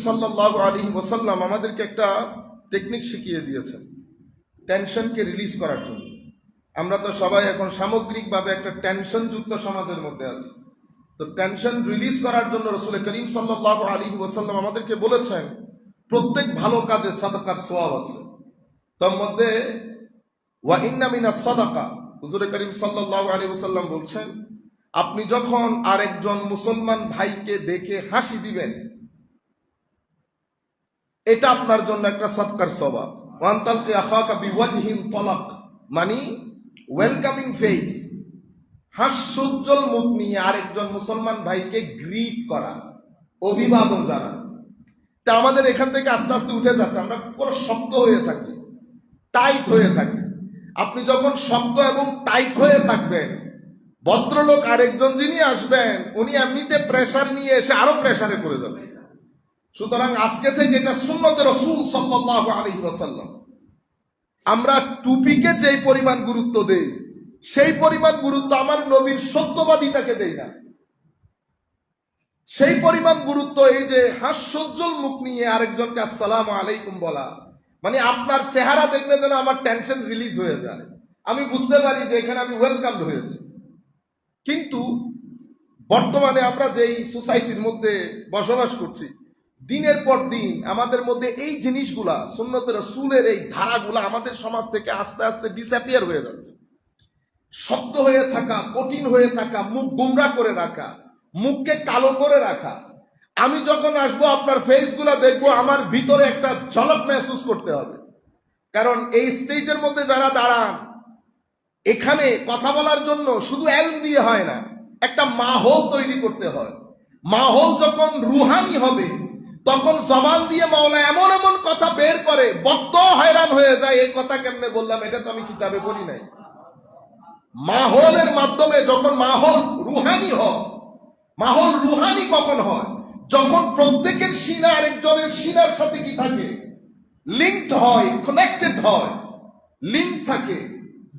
সাল্লাল্লাহু আলাইহি ওয়াসাল্লাম আমাদেরকে একটা টেকনিক শিখিয়ে দিয়েছেন টেনশনকে রিলিজ করার জন্য। আমরা তো সবাই এখন সামগ্রিকভাবে একটা টেনশন যুক্ত সমাজের মধ্যে আছি। তো টেনশন রিলিজ করার জন্য রাসূল করিম সাল্লাল্লাহু আলাইহি ওয়াসাল্লাম আমাদেরকে বলেছেন প্রত্যেক ভালো কাজে সাদাকার সওয়াব আছে। তার মধ্যে ওয়া ইন্না মিনাস সাদাকা, হুজুর করিম সাল্লাল্লাহু আলাইহি ওয়াসাল্লাম বলছেন আপনি যখন আরেকজন মুসলমান ভাইকে দেখে হাসি দিবেন এটা আপনার জন্য একটা সদকার সওয়াব। ওয়ান তালকি আখাকা বিওয়াজহিন তালাক, মানে ওয়েলকামিং ফেস, হাস্যোজ্জ্বল মুখ নিয়ে আরেকজন মুসলমান ভাইকে গ্রিট করা, অভিবাদন জানানো। তা আমাদের এখান থেকে আস্তে আস্তে উঠে যাচ্ছে, আমরা পুরো শক্ত হয়ে থাকি, টাইট হয়ে থাকি। আপনি যখন শক্ত এবং টাইট হয়ে থাকবেন, ভদ্রলোক আরেকজন যিনি আসবেন উনি এমনিতে প্রেসার নিয়ে এসে আরো প্রেসারে পড়ে যাবে। সুতরাং আজকে থেকে এটা সুন্নতে রাসূল সাল্লাল্লাহু আলাইহি ওয়াসাল্লাম। আমরা টুপিকে যেই পরিমাণ গুরুত্ব দেই সেই পরিমাণ গুরুত্ব আমার নবীর সত্যবাদিতাকে দেই না। সেই পরিমাণ গুরুত্ব এই যে হাস্যোজ্জ্বল মুখ নিয়ে আরেকজনকে আসসালামু আলাইকুম বলা, মানে আপনার চেহারা দেখলে যেন আমার টেনশন রিলিজ হয়ে যায়, আমি বুঝতে পারি যে এখানে আমি ওয়েলকাম হয়েছি। কিন্তু বর্তমানে আমরা যেই সোসাইটির মধ্যে বসবাস করছি, দিনের পর দিন আমাদের মধ্যে এই জিনিসগুলা, সুন্নতে রাসূলের এই ধারাগুলা আমাদের সমাজ থেকে আস্তে আস্তে ডিসঅ্যাপিয়ার হয়ে যাচ্ছে। শক্ত হয়ে থাকা, কঠিন হয়ে থাকা, মুখ গুমরা করে রাখা, মুখকে কালো করে রাখা। আমি যখন আসবো আপনার ফেসগুলা দেখবো, আমার ভিতরে একটা ঝলক মেহসুস করতে হবে। কারণ এই স্টেজের মধ্যে যারা দাঁড়ান, এখানে কথা বলার জন্য শুধু এলম দিয়ে হয় না, একটা মাহৌল তৈরি করতে হয়। মাহৌল যখন রুহানি হবে তখন জবান দিয়ে মাওলা এমন এমন কথা বের করে বক্তা হয়রান হয়ে যায়, এই কথা কেমনে বললাম, এটা তো আমি কিতাবে পড়ি নাই। মাহৌলের মাধ্যমে যখন মাহৌল রুহানি হয়, মাহৌল রুহানি কখন হয়? যখন প্রত্যেকের সিনা আরেকজনের সিনার সাথে কি থাকে, লিঙ্কড হয়, কানেক্টেড হয়, লিঙ্ক থাকে,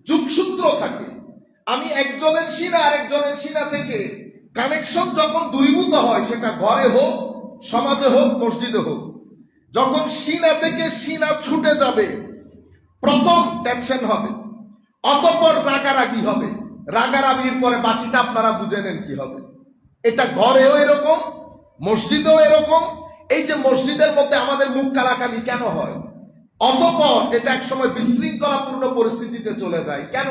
যোগসূত্র থাকে। আমি একজনের সিনা আরেকজনের সিনা থেকে কানেকশন যখন দূরীভূত হয়, সেটা ঘরে হোক, সমাজে হোক, মসজিদে হোক, যখন সিনা থেকে সিনা ছুটে যাবে প্রথম টেনশন হবে, অতঃপর রাগারাগি হবে, রাগারাগির পরে বাকিটা আপনারা বুঝে নেন কি হবে। এটা ঘরেও এরকম, মসজিদেও এরকম। এই যে মসজিদের মধ্যে আমাদের মুখ কালাকালি কেন হয়, অতঃপর এটা একসময় বিশৃঙ্খলাপূর্ণ পরিস্থিতিতে চলে যায়। কেন?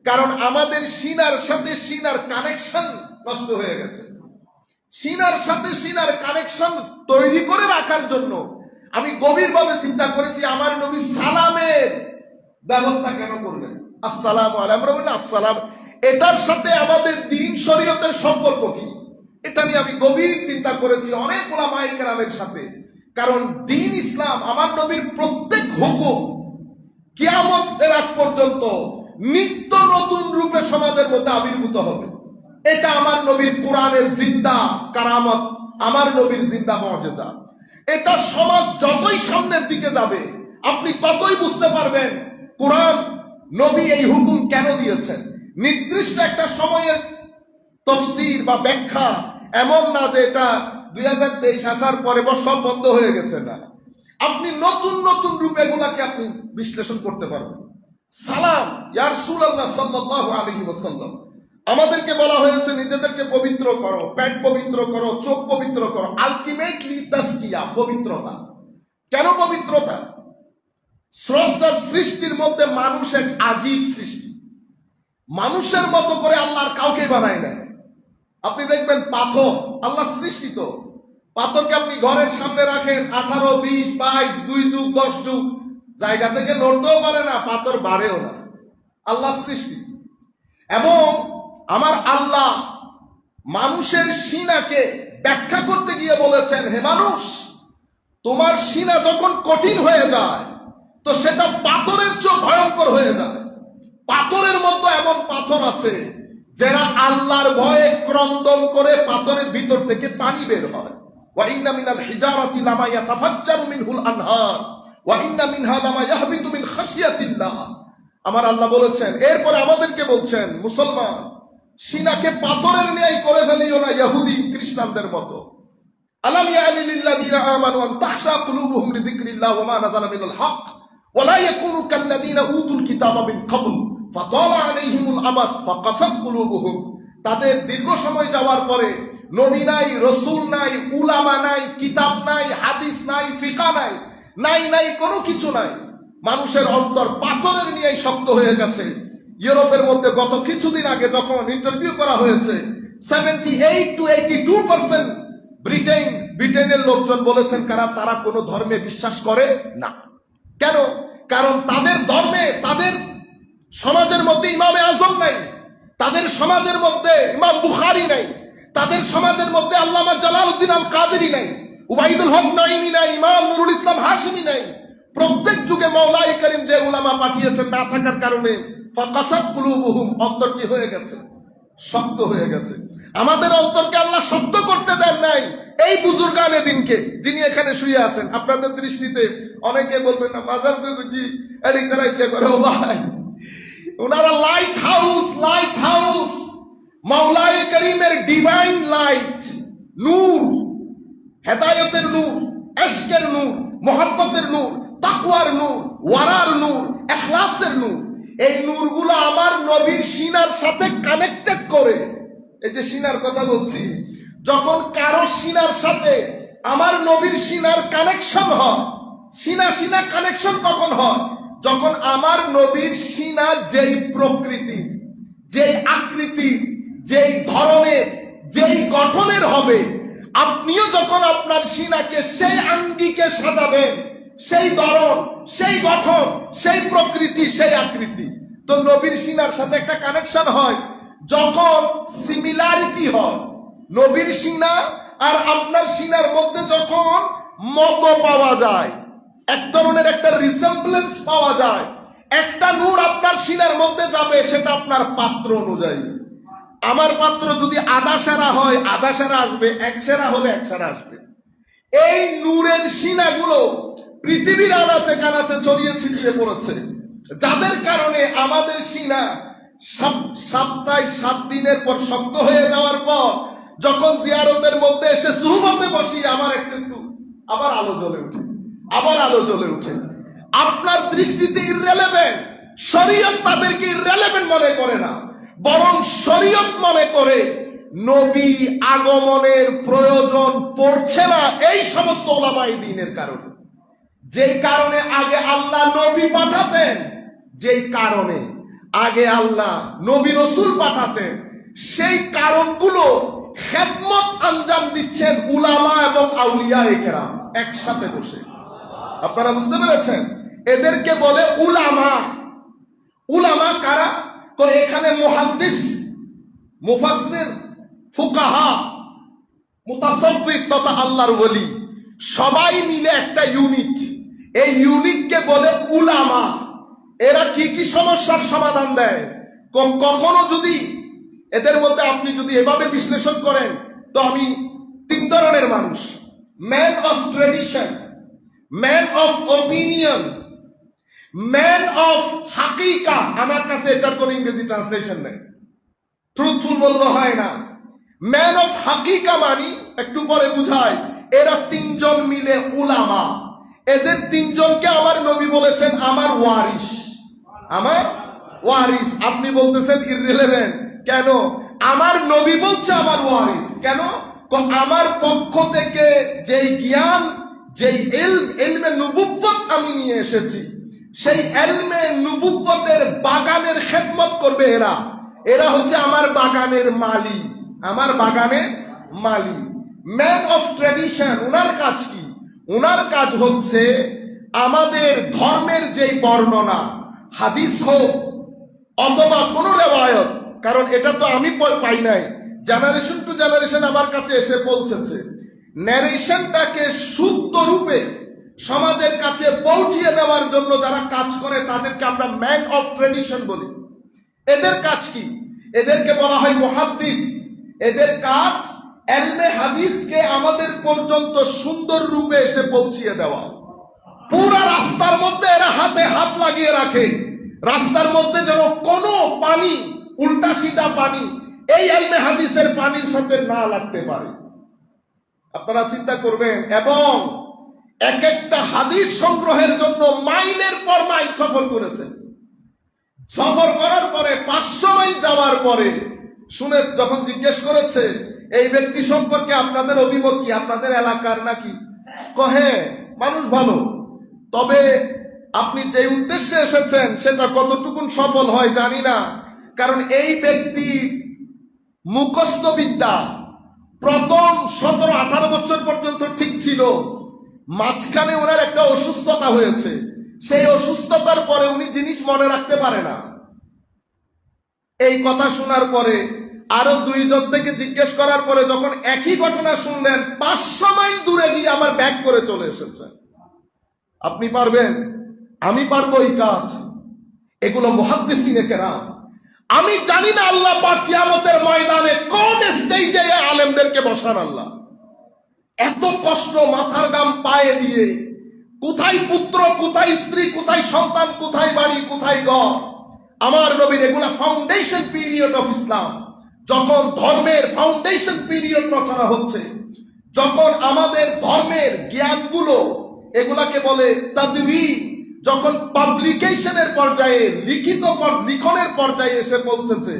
কারণ আমাদের সিনার সাথে সিনার কানেকশন নষ্ট হয়ে গেছে। সিনার সাথে সিনার কানেকশন তৈরি করে রাখার জন্য আমি গভীরভাবে চিন্তা করেছি, আমার নবী সালামের ব্যবস্থা কেন করলেন? আসসালামু আলাইকুম, আমরা বলি আসসালাম, এটার সাথে আমাদের দ্বীন শরীয়তের সম্পর্ক কি? এটা নিয়ে আমি গভীর চিন্তা করেছি অনেক উলামায়ে কেরামের সাথে। কারণ দ্বীন ইসলাম, আমার নবীর প্রত্যেক হুকুম কিয়ামতের আগ পর্যন্ত নিত্য নতুন রূপে সমাজের মধ্যে আবির্ভূত হবে। এটা আমার নবীর কোরআনের জিন্দা কারামত, আমার নবীর জিন্দা মুজিজা। এটা সমাজ যতই সামনের দিকে যাবে আপনি ততই বুঝতে পারবেন কোরআন, নবী এই হুকুম কেন দিয়েছেন। নির্দিষ্ট একটা সময়ের তাফসীর বা ব্যাখ্যা এমন না যে এটা 2023 আসার পরে সব বন্ধ হয়ে গেছে, না। আপনি নতুন নতুন রূপে গুলাকে আপনি বিশ্লেষণ করতে পারবেন। সালাম ইয়া রাসূলুল্লাহ সাল্লাল্লাহু আলাইহি ওয়াসাল্লাম, আমাদেরকে বলা হয়েছে নিজেদেরকে পবিত্র করো, পেট পবিত্র করো, চোখ পবিত্র করো, আলটিমেটলি তাসকিয়া, পবিত্রতা। কেন পবিত্রতা? স্রষ্টার সৃষ্টির মধ্যে মানুষ এক আজীব সৃষ্টি। মানুষের মতো করে আল্লাহ কাউকে বানায় না। আপনি দেখবেন পাথর, আল্লাহ সৃষ্টিত পাথরকে আপনি ঘরের সামনে রাখেন 18, 20, 22, 2 যুগ 10 যুগ, জায়গা থেকে নড়তেও পারে না, পাথর বাড়েও না। আল্লাহ সৃষ্টি। এবং আমার আল্লাহ মানুষের সিনাকে ব্যাখ্যা করতে গিয়ে বলেছেন, হে মানুষ, তোমার সিনা যখন কঠিন হয়ে যায় তো সেটা পাথরের চেয়ে ভয়ঙ্কর হয়ে যায়। পাথরের মধ্যে এমন পাথর আছে যারা আল্লাহর ভয়ে ক্রন্দন করে পাথরের ভিতর থেকে পানি বের হয়। ওয়া ইন্না মিনাল হিজারাতি লামা ইয়াতাফাজ্জারু মিনহুল আনহার ওয়া ইন্না মিনহা লামা ইয়াহবিতু মিন খাশিয়াতিল্লাহ। আমার আল্লাহ বলেছেন, এরপরে আমাদেরকে বলছেন, মুসলমান, সিনাকে পাথরের ন্যায় করে ফেলিও না ইহুদি খ্রিস্টানদের মতো। আলাম ইয়ানি লিল্লাযিনা আমানু আন তাখশা কুলুবুহুম লিযিকরিল্লাহ ওয়া মা নাযালা মিনাল হক ওয়া লা ইয়াকুনু কাল্লাযিনা উতুল কিতাবা মিন ক্বাবল ফাতালা আলাইহিমুল আমাদ ফাকাসাত কুলুবুহুম। তাদের দীর্ঘ সময় যাওয়ার পরে নবী নাই, রাসূল নাই, উলামা নাই, কিতাব নাই, হাদিস নাই, ফিকহ নাই, নাই কোনো কিছু নাই। মানুষের অন্তর পাথরের নিয়েই শক্ত হয়ে গেছে। ইউরোপের মধ্যে গত কিছুদিন আগে যখন ইন্টারভিউ করা হয়েছে 78 to 82% ব্রিটেনের লোকজন বলেছেন তারা কোনো ধর্মে বিশ্বাস করে না। কেন? কারণ তাদের ধর্মে, তাদের সমাজের মধ্যে ইমামে আজম নাই, তাদের সমাজের মধ্যে ইমাম বুখারী নাই, তাদের সমাজের মধ্যে আল্লামা জালালউদ্দিন আল কাদেরী নাই, উবাইদুল হক নাইমি নাই, ইমাম নুরুল ইসলাম হাশমি নাই। প্রত্যেক যুগে মাওলাই করিম যে উলামা পাঠিয়েছেন না থাকার কারণে ফাকাসাত কুলুবুহুম, অন্তর কি হয়ে গেছে? শক্ত হয়ে গেছে। আমাদের অন্তরকে আল্লাহ শক্ত করতে দেন নাই এই বুজুর্গানে দিনকে, যিনি এখানে শুয়ে আছেন। আপনাদের দৃষ্টিতে অনেকে বলবেন না মাজার গুজি এদিক তারা ইসলে করে, ও ভাই ওনারা লাইট হাউস মাওলাই করিমের ডিভাইন লাইট, নূর, হেদায়েতের নূর, ইশকের নূর, মোহাব্বতের নূর, তাকওয়ার নূর, ওয়ারার নূর, ইখলাসের নূর। এই নূরগুলো আমার নবীর সিনার সাথে কানেক্টেড করে, এই যে সিনার কথা বলছি, যখন কারো সিনার সাথে আমার নবীর সিনার কানেকশন হয়, সিনা কানেকশন কখন হয়? যখন আমার নবীর সিনা যেই প্রকৃতি, যেই আকৃতি, যেই ধরনের, যেই গঠনের হবে, আপনিও যখন আপনার সিনাকে সেই আঙ্গিকে সাজাবেন, সেই ধরন, সেই গঠন, সেই প্রকৃতি, সেই আকৃতি, তো নবীর সিনার সাথে একটা কানেকশন হয়। যখন সিমিলারিটি হয় নবীর সিনা আর আপনার সিনার মধ্যে, যখন মত পাওয়া যায়, এক ধরনের একটা রিসেম্বলেন্স পাওয়া যায়, একটা নূর আপনার সিনার মধ্যে যাবে, সেটা আপনার পাত্র অনুযায়ী। আমার পাত্র যদি আধা সেরা হয় আধা সেরা আসবে, এক সেরা হলে এক সেরা আসবে। এই নূরের সিনাগুলো পৃথিবীর আনাচে কানাচে ছড়িয়ে ছিটিয়ে পড়েছে, যাদের কারণে আমাদের সিনা সপ্তাহে 7 দিনের পর শক্ত হয়ে যাওয়ার পর যখন জিয়ারতের মধ্যে এসে সুহবতে বসি, আমার একটু আবার আলো জ্বলে উঠে। আপনার দৃষ্টিতে ইররেলেভেন্ট, শরীয়ত তাদেরকে ইররেলেভেন্ট মনে করে না, বরং শরীয়ত মনে করে নবী আগমনের প্রয়োজন পড়ছে না এই সমস্ত উলামায়ে দ্বীনের কারণে। যেই কারণে আগে আল্লাহ নবী পাঠাতেন, যেই কারণে আগে আল্লাহ নবী রাসূল পাঠাতেন, সেই কারণগুলো খেদমত আঞ্জাম দিচ্ছেন উলামা এবং আউলিয়ায়ে কেরাম একসাথে বসে। আপনারা বুঝতে পেরেছেন? এদেরকে বলে উলামা। উলামা কারা? তো এখানে মুহাদ্দিস, মুফাসসির, ফুকাহা, মুতাসাউফিফ তথা আল্লাহর ওলি সবাই মিলে একটা ইউনিট। এই ইউনিটকে বলে উলামা। এরা কি সমস্যার সমাধান দেয়? কখনো যদি এদের মধ্যে আপনি যদি এভাবে বিশ্লেষণ করেন, তো আমি 3 ধরনের মানুষ: man of tradition, man of opinion, man of হাকিকা। আমার কাছে এটার কোনো ইংরেজি ট্রান্সলেশন নেই, ট্রুথফুল বললে হয় না। ম্যান অফ হাকিকা মানি একটু পরে বুঝায়, এরা 3 জন মিলে উলামা। এদের 3 জনকে আমার নবী বলেছেন আমার ওয়ারিস, আমার ওয়ারিস। আপনি বলতেছেন ইররিলেভেন্ট কেন? আমার নবী বলছে আমার ওয়ারিস কেন? আমার পক্ষ থেকে যেই জ্ঞান, যেই ইলমে নবুওয়াত আমি নিয়ে এসেছি, সেই ইলমে নবুওয়াতের বাগানের খেদমত করবে এরা। এরা হচ্ছে আমার বাগানের মালি, আমার বাগানের মালি। ম্যান অফ ট্র্যাডিশন, উনার কাজ কি? উনার কাজ হচ্ছে আমাদের ধর্মের যেই বর্ণনা, হাদিস হোক অথবা কোন রেওয়ায়ত, কারণ এটা তো আমি পাই নাই, জেনারেশন টু জেনারেশন আমার কাছে এসে পৌঁছেছে। ন্যারেশনটাকে শুদ্ধ রূপে সমাজের কাছে পৌঁছিয়ে দেওয়ার জন্য যারা কাজ করে তাদেরকে আমরা ম্যান অফ ট্র্যাডিশন বলি। এদের কাজ কি? এদেরকে বলা হয় মুহাদ্দিস। এদের কাজ ইলমে হাদিসকে আমাদের পর্যন্ত সুন্দর রূপে এসে পৌঁছিয়ে দেওয়া। পুরা রাস্তার মধ্যে এরা হাতে হাত লাগিয়ে রাখে, রাস্তার মধ্যে যেন কোনো পানি, উল্টা সিধা পানি এই ইলমে হাদিসের পানির সাথে না লাগতে পারে। আপনারা চিন্তা করবেন। এবং এক একটা হাদিস সংগ্রহের জন্য মাইলের পর মাইল সফর করেছেন। সফর করার পরে 500 মাইল যাওয়ার পরে শুনে যখন জিজ্ঞেস করেছে এই ব্যক্তি সম্পর্কে আপনাদের অভিমত কি, আপনাদের এলাকার নাকি, কহে মানুষ ভালো, তবে আপনি যে উদ্দেশ্যে এসেছেন সেটা কতটুকুন সফল হয় জানি না, কারণ এই ব্যক্তি মুখস্থ বিদ্যা প্রথম 17-18 বছর পর্যন্ত ঠিক ছিল, মাঝখানে ওনার একটা অসুস্থতা হয়েছে, সেই অসুস্থতার পরে উনি জিনিস মনে রাখতে পারে না। এই কথা শোনার পরে আরো 2 জন থেকে জিজ্ঞেস করার পরে যখন একই ঘটনা শুনলেন, 500 মাইল দূরে গিয়ে আবার ব্যাক করে চলে এসেছে। আপনি পারবেন? আমি পারবো এই কাজ? এগুলো মুহাদ্দিসিনে কেরাম। আমি জানি না আল্লাহ পাক কিয়ামতের ময়দানে কোন স্টেজে আলেমদেরকে বসান। আল্লাহ এত কষ্ট, মাথার গাম পায়ে দিয়ে, কোথায় পুত্র, কোথায় স্ত্রী, কোথায় সন্তান, কোথায় বাড়ি, কোথায় ঘর। আমার নবীর এগুলা ফাউন্ডেশন পিরিয়ড অফ ইসলাম, যখন ধর্মের ফাউন্ডেশন পিরিয়ড রচনা হচ্ছে, যখন আমাদের ধর্মের জ্ঞানগুলো এগুলাকে বলে তাদবীর, যখন পাবলিকেশনের পর্যায়ে, লিখনের পর্যায়ে এসে পৌঁছেছে,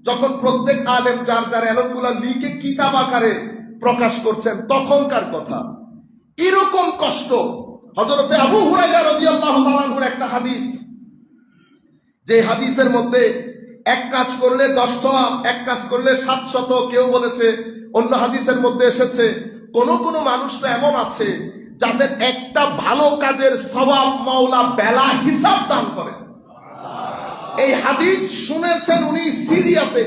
যখন প্রত্যেক আলেম যার যার এলমগুলা লিখে কিতাব আকারে প্রকাশ করছেন, তখনকার কথা। এরকম কষ্ট হযরতে আবু হুরায়রা রাদিয়াল্লাহু তাআলা আনহুর একটা হাদিস, যে হাদিসের মধ্যে এক কাজ করলে 10 সওয়াব, এক কাজ করলে 700। কেউ বলেছে, অন্য হাদিসের মধ্যে এসেছে কোন কোন মানুষ তো এমন আছে যাদের একটা ভালো কাজের সওয়াব মাওলা বেলা হিসাব দান করে। এই হাদিস শুনেছেন উনি সিরিয়াতে।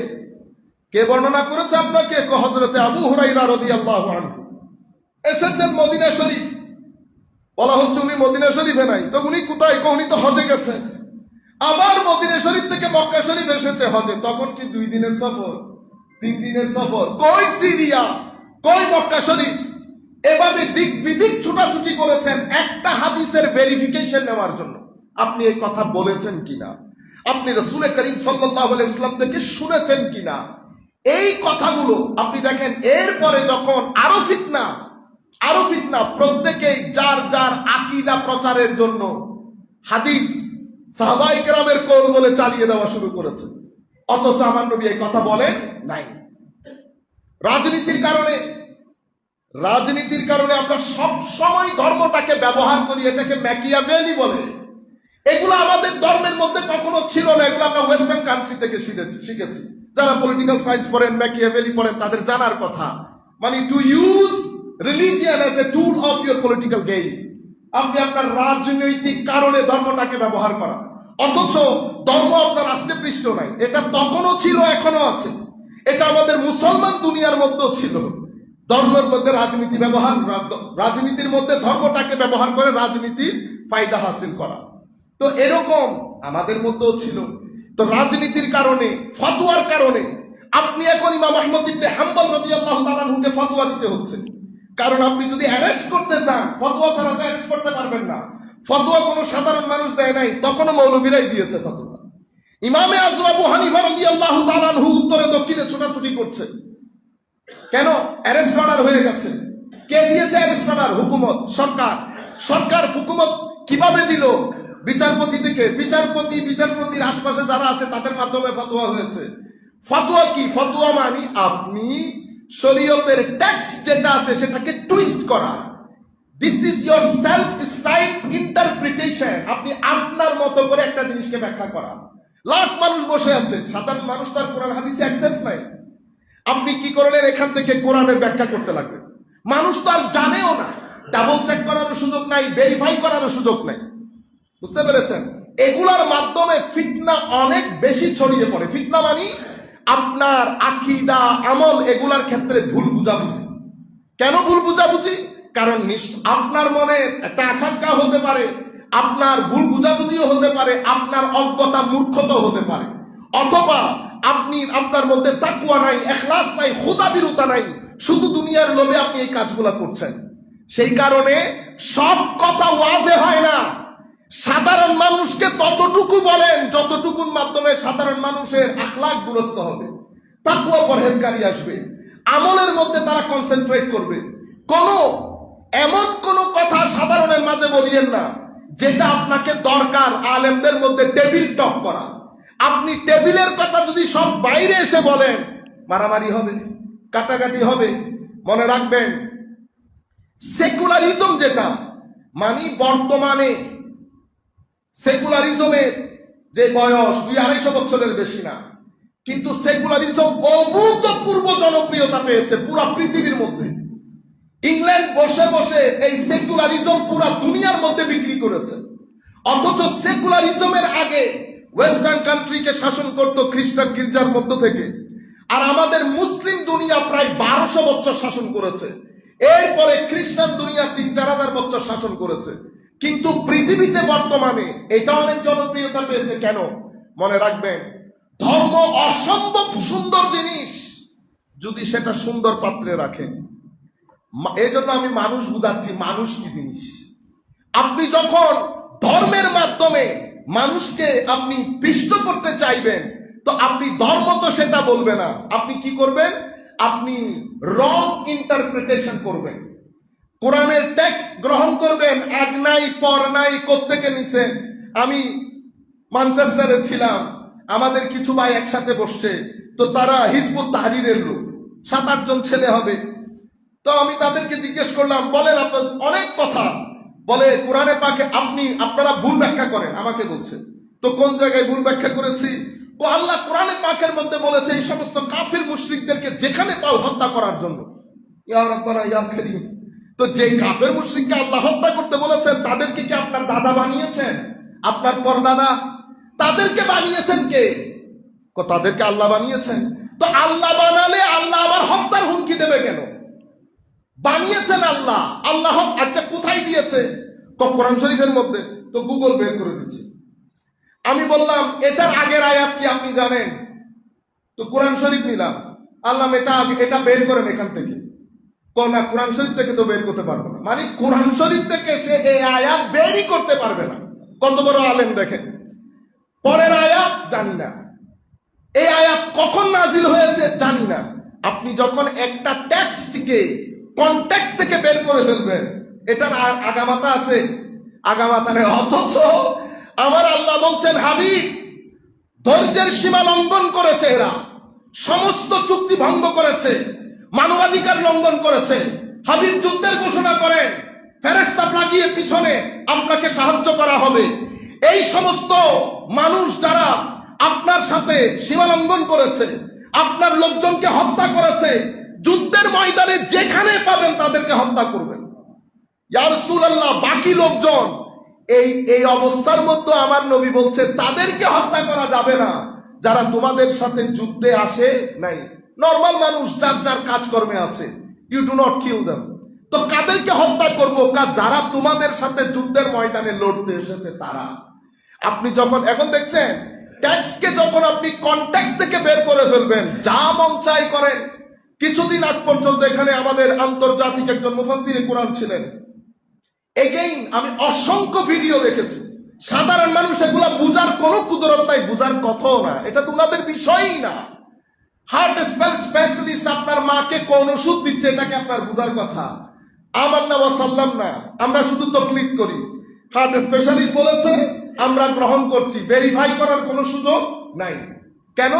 কে বর্ণনা করেছে আপনাকে? হযরতে আবু হুরায়রা রাদিয়াল্লাহু আনহু। এসেছেন মদিনা শরীফ, বলা হচ্ছে উনি মদিনা শরীফে নাই, তো উনি কোথায়? উনি তো হজে গেছেন। আবার মদিনা শরীফ থেকে মক্কা শরীফ এসেছে হজে, তখন কি 2 দিনের সফর, 3 দিনের সফর? কই সিরিয়া, কই মক্কা শরীফ? এভাবে দিক বিদিক ছুটাছুটি করেছেন একটা হাদিসের ভেরিফিকেশন নেওয়ার জন্য। আপনি এই কথা বলেছেন কিনা, আপনি রাসূল করিম সাল্লাল্লাহু আলাইহি ওয়াসাল্লাম থেকে শুনেছেন কিনা, এই কথাগুলো আপনি দেখেন। এরপরে যখন আরো ফিতনা, প্রত্যেকেই যার যার আকীদা প্রচারের জন্য হাদিস সাহাবায়ে কেরামের কওল বলে চালিয়ে দেওয়া শুরু করেছে, অথচ আমার নবী এই কথা বলেন নাই। রাজনীতির কারণে আমরা সব সময় ধর্মটাকে ব্যবহার করি, এটাকে ম্যাকিয়াভেলি বলে। এগুলো আমাদের ধর্মের মধ্যে কখনো ছিল না, এগুলো আমরা ওয়েস্টার্ন কান্ট্রি থেকে শিখেছি। যারা পলিটিক্যাল সায়েন্স পড়েন, ম্যাকিয়াভেলি পড়েন, তাদের জানার কথা, মানে to use religion as a tool of your political gain. আপনি আপনার রাজনৈতিক কারণে ধর্মটাকে ব্যবহার করা, অথচ ধর্ম আপনার আস্তে পৃষ্ঠ নাই। এটা তখনও ছিল, এখনো আছে। এটা আমাদের মুসলমান দুনিয়ার মধ্যেও ছিল। ধর্মের মধ্যে রাজনীতি ব্যবহার, রাজনীতির মধ্যে ধর্মটাকে ব্যবহার করে রাজনীতির ফায়দা হাসিল করা, তো এরকম আমাদের মধ্যেও ছিল। তো রাজনীতির কারণে, ফতোয়ার কারণে আপনি এখন ইমাম আহমদ ইবনে হাম্বল রাদিয়াল্লাহু তাআলা আনহুকে ফতোয়া দিতে হচ্ছে। কারণ আপনি যদি অ্যারেস্ট করতে চান, ফতোয়া ছাড়া তো অ্যারেস্ট করতে পারবেন না। ফতোয়া কোনো সাধারণ মানুষ দেয় নাই, তখনও মৌলবীরাই দিয়েছে ফতোয়া। ইমামে আযম আবু হানিফা রাদিয়াল্লাহু তাআলা আনহু উত্তরে দক্ষিণে ছোটাছুটি করছে। কেন? অ্যারেস্ট অর্ডার হয়ে গেছে। কে দিয়েছে অ্যারেস্ট অর্ডার? হুকুমত, সরকার। হুকুমত কিভাবে দিল? বিচারপতি থেকে। বিচারপতির আশপাশে যারা আছে তাদের মাধ্যমে ফতোয়া হয়েছে। ফতোয়া কি? ফতোয়া মানে আপনি শরীয়তের টেক্সট যেটা আছে সেটাকে টুইস্ট করা। This is your self styled interpretation. আপনি আপনার মতো করে একটা জিনিসকে ব্যাখ্যা করা। লাখ মানুষ বসে আছে, সাধারণ মানুষ তার কোরআন হাদিসে অ্যাক্সেস নাই। আপনি কি করলেন? এখান থেকে কোরআনের ব্যাখ্যা করতে লাগবেন। মানুষ তো আর জানেও না, ডাবল চেক করারও সুযোগ নাই, ভেরিফাই করারও সুযোগ নাই। বুঝতে পেরেছেন? এগুলার মাধ্যমে ফিতনা অনেক বেশি ছড়িয়ে পড়ে। ফিতনা মানে আপনার আকীদা, আমল, এগুলার ক্ষেত্রে ভুল বুঝাবুঝি। কেন ভুল বুঝাবুঝি? কারণ আপনার মনে একটা আকাঙ্ক্ষা হতে পারে, আপনার ভুল বুঝাবুঝিও হতে পারে, আপনার অজ্ঞতা, মূর্খতাও হতে পারে, অথবা আপনার মধ্যে তাকওয়া নাই, ইখলাস নাই, খোদাবিরুতা নাই, শুধু দুনিয়ার লোভে আপনি এই কাজগুলা করছেন। সেই কারণে সব কথা ওয়াজে হয় না। সাধারণ মানুষকে ততটুকু বলেন যতটুকুর মাধ্যমে সাধারণ মানুষের আখলাক দুরস্ত হবে, তাকওয়া পরহেজগারি আসবে, আমলের মধ্যে তারা কনসেন্ট্রেট করবে। এমন কোন কথা সাধারণের মাঝে বলিয়েন না যেটা আপনাকে দরকার আলেমদের মধ্যে টেবিল টক করা। আপনি টেবিলের কথা যদি সব বাইরে এসে বলেন, মারামারি হবে, কাটাকাটি হবে। মনে রাখবেন, সেকুলারিজম যেটা, মানে বর্তমানে সেকুলারিজমের যে বয়স 200-250 বছরের বেশি না, কিন্তু সেকুলারিজম অভূতপূর্ব জনপ্রিয়তা পেয়েছে পুরা পৃথিবীর মধ্যে। ইংল্যান্ড বসে বসে এই সেকুলারিজম পুরা দুনিয়ার মধ্যে বিক্রি করেছে। অথচ সেকুলারিজমের আগে ওয়েস্টার্ন কান্ট্রিকে শাসন করত খ্রিস্টান গির্জার মধ্য থেকে, আর আমাদের মুসলিম দুনিয়া প্রায় 1200 বছর শাসন করেছে। এরপরে খ্রিস্টান দুনিয়া 3-4 হাজার বছর শাসন করেছে। কিন্তু পৃথিবীতে বর্তমানে এটা অনেক জনপ্রিয়তা পেয়েছে। কেন? মনে রাখবেন, ধর্ম অসম্ভব সুন্দর জিনিস যদি সেটা সুন্দর পাত্রে রাখেন। এই জন্য আমি মানুষ বুঝাচ্ছি মানুষ কি জিনিস। আপনি যখন ধর্মের মাধ্যমে মানুষকে আপনি পিষ্ট করতে চাইবেন, তো আপনি ধর্ম তো সেটা বলবে না। আপনি কি করবেন? আপনি রং ইন্টারপ্রিটেশন করবেন। কোরআনের টেক্সট গ্রহণ করবেন, এক নাই পর নাই, কোত্থেকে নিছেন। আমি ম্যানচেস্টারে ছিলাম, আমাদের কিছু ভাই একসাথে বসছে, তো তারা হিজবুত তাহরীরের লোক, 7-8 জন ছেলে হবে। তো আমি তাদেরকে জিজ্ঞেস করলাম, বলেন আপনার অনেক কথা বলে কোরআনে পাকে আপনারা ভুল ব্যাখ্যা করেন। আমাকে বলছে, তো কোন জায়গায় ভুল ব্যাখ্যা করেছি? ও আল্লাহ কোরআনে পাকের মধ্যে বলেছে এই সমস্ত কাফির মুশরিকদেরকে যেখানে পাও হত্যা করার জন্য। ইয়া রাব্বানা ইয়া কারীম, তো যে কাফের মুশরিককে আল্লাহ হত্যা করতে বলেছেন তাদেরকে কি আপনার দাদা বানিয়েছেন? আপনার পরদাদা? তাদেরকে বানিয়েছেন কে? তাদেরকে আল্লাহ বানিয়েছেন। তো আল্লাহ বানালে আল্লাহ আবার হত্যার হুমকি দেবে কেন? বানিয়েছেন আল্লাহ। আল্লাহ আচ্ছা কোথায় দিয়েছে? কোরআন শরীফের মধ্যে। তো গুগল বের করে দিচ্ছে। আমি বললাম এটার আগের আয়াত কি আপনি জানেন? তো কোরআন শরীফ নিলাম, আল্লাহ এটা বের করেন এখান থেকে। না, কোরআন শরীফ থেকে তো বের করতে পারবে না। মানে কোরআন শরীফ থেকে সে এই আয়াত বেরই করতে পারবে না। কত বড় আলেম দেখেন। পরের আয়াত জানি না, এই আয়াত কখন নাজিল হয়েছে জানি না। আপনি যখন একটা টেক্সটকে কনটেক্সট থেকে বের করে ফেলবেন, এটার আগামাতা আছে? আগামাতা নেই। অথচ আমার আল্লাহ বলছেন, হাবিব, ধৈর্যের সীমা লঙ্ঘন করেছে এরা, সমস্ত চুক্তি ভঙ্গ করেছে, মানবাধিকার লঙ্ঘন করেছে। হাবিব যুদ্ধের ঘোষণা করেন, ফেরেশতা লাগিয়ে পিছনে আপনাকে সাহায্য করা হবে। এই সমস্ত মানুষ যারা আপনার সাথে সীমা লঙ্ঘন করেছে, আপনার লোকজনকে হত্যা করেছে, যুদ্ধের ময়দানে যেখানে পাবেন তাদেরকে হত্যা করবেন। ইয়া রাসূলুল্লাহ, বাকি লোকজন এই অবস্থার মধ্যে আমার নবী বলছে তাদেরকে হত্যা করা যাবে না যারা তোমাদের সাথে যুদ্ধে আসে নাই। নরমাল মানুষ যার যার কাজকর্মে আছে, you do not kill them. তো কাদেরকে হত্যা করবো? যারা তোমাদের সাথে যুদ্ধের ময়দানে লড়তে এসেছে তারা। আপনি যখন এখন দেখছেন টেক্সটকে যখন আপনি কনটেক্সট থেকে বের করে ফেলবেন, যা মন চাই করেন। কিছুদিন আগ পর্যন্ত এখানে আমাদের আন্তর্জাতিক একজন মুফাসসিরে কোরআন ছিলেন। এগেইন আমি অসংখ্য ভিডিও দেখেছি। সাধারণ মানুষ এগুলা বুঝার কোনো কুদরত নাই, বুঝার কথাও না, এটা তোমাদের বিষয়ই না। হার্ট স্পেশালিস্ট আপনার মাকে কোন ওষুধ দিচ্ছে, এটাকে আপনার বুঝার কথা। আমান্না ওয়া সাল্লাম না, আমরা শুধু তাকলিদ করি। হার্ট স্পেশালিস্ট বলেছে, আমরা গ্রহণ করছি, ভেরিফাই করার কোনো সুযোগ নাই। কেন?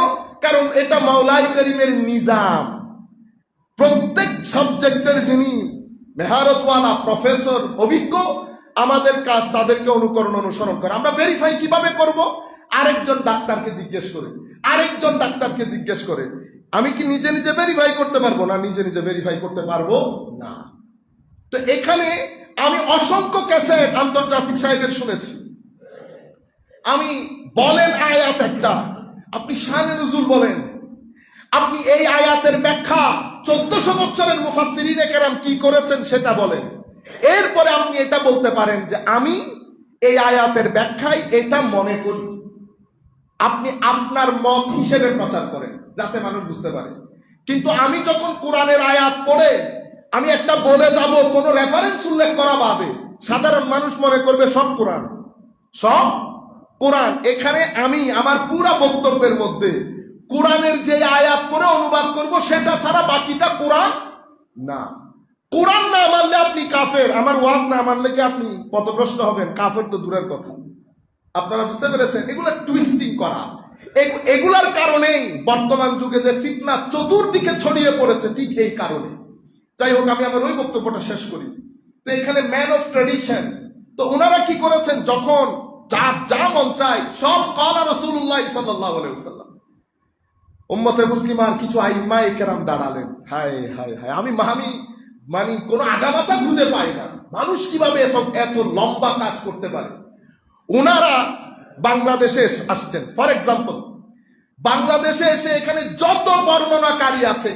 কারণ এটা মাওলাই করিমের নিজাম। প্রত্যেক সাবজেক্টের যিনি মেহারতওয়ালা প্রফেসর, অভিজ্ঞ, আমাদের কাজ তাদেরকে অনুসরণ করে। আমরা ভেরিফাই কিভাবে করব? আরেকজন ডাক্তারকে জিজ্ঞেস করে, আরেকজন ডাক্তারকে জিজ্ঞেস করে। আমি কি নিজে নিজে ভেরিফাই করতে পারবো না? নিজে নিজে ভেরিফাই করতে পারবো না। তো এখানে আমি অসংখ্য ক্যাসেট আন্তর্জাতিক সাহেবের শুনেছি। আমি বলেন আয়াত একটা, আপনি শানে নুজুল বলেন, আপনি এই আয়াতের ব্যাখ্যা 1400 বছরের মুফাসসিরিনে কেরাম কি করেছেন সেটা বলেন। এরপরে আপনি এটা বলতে পারেন যে আমি এই আয়াতের ব্যাখ্যায় এটা মনে করি। আপনি আপনার মত হিসেবে প্রচার করেন যাতে মানুষ বুঝতে পারে। কিন্তু আমি যখন কোরআনের আয়াত পড়ে আমি একটা বলে যাব, কোনো রেফারেন্স উল্লেখ করা বাদে, সাধারণ মানুষ মনে করবে সব কোরআন, সব কোরআন। এখানে আমি আমার পুরো বক্তব্যের মধ্যে কোরআনের যে আয়াত পড়ে অনুবাদ করব সেটা ছাড়া বাকিটা কোরআন না। কোরআন না মানলে আপনি কাফের, আমার ওয়াজ না মানলে কি আপনি পথভ্রষ্ট হবেন? কাফের তো দূরের কথা। আপনারা বুঝতে পেরেছেন? এগুলো টুইস্টিং করা, এগুলার কারণেই বর্তমান যুগে যে ফিতনা চতুর্দিকে ছড়িয়ে পড়েছে, ঠিক এই কারণে। যাই হোক, আমি আমার ওই বক্তব্যটা শেষ করি। তো এখানে ম্যান অফ ট্র্যাডিশন, তো ওনারা কি করেছেন, যখন যা মন চায় সব ক্বালা রাসূলুল্লাহ সাল্লাল্লাহু আলাইহি ওয়াসাল্লাম। উম্মতে মুসলিমার কিছু আইম্মায়ে কেরাম দাঁড়ালেন। হায় হায় হায়, আমি মানে কোন আগামাথা খুঁজে পাই না, মানুষ কিভাবে এত লম্বা কাজ করতে পারে। ওনারা বাংলাদেশে আসছেন, ফর এক্সাম্পল বাংলাদেশে এসে এখানে যত বর্ণনাকারী আছে,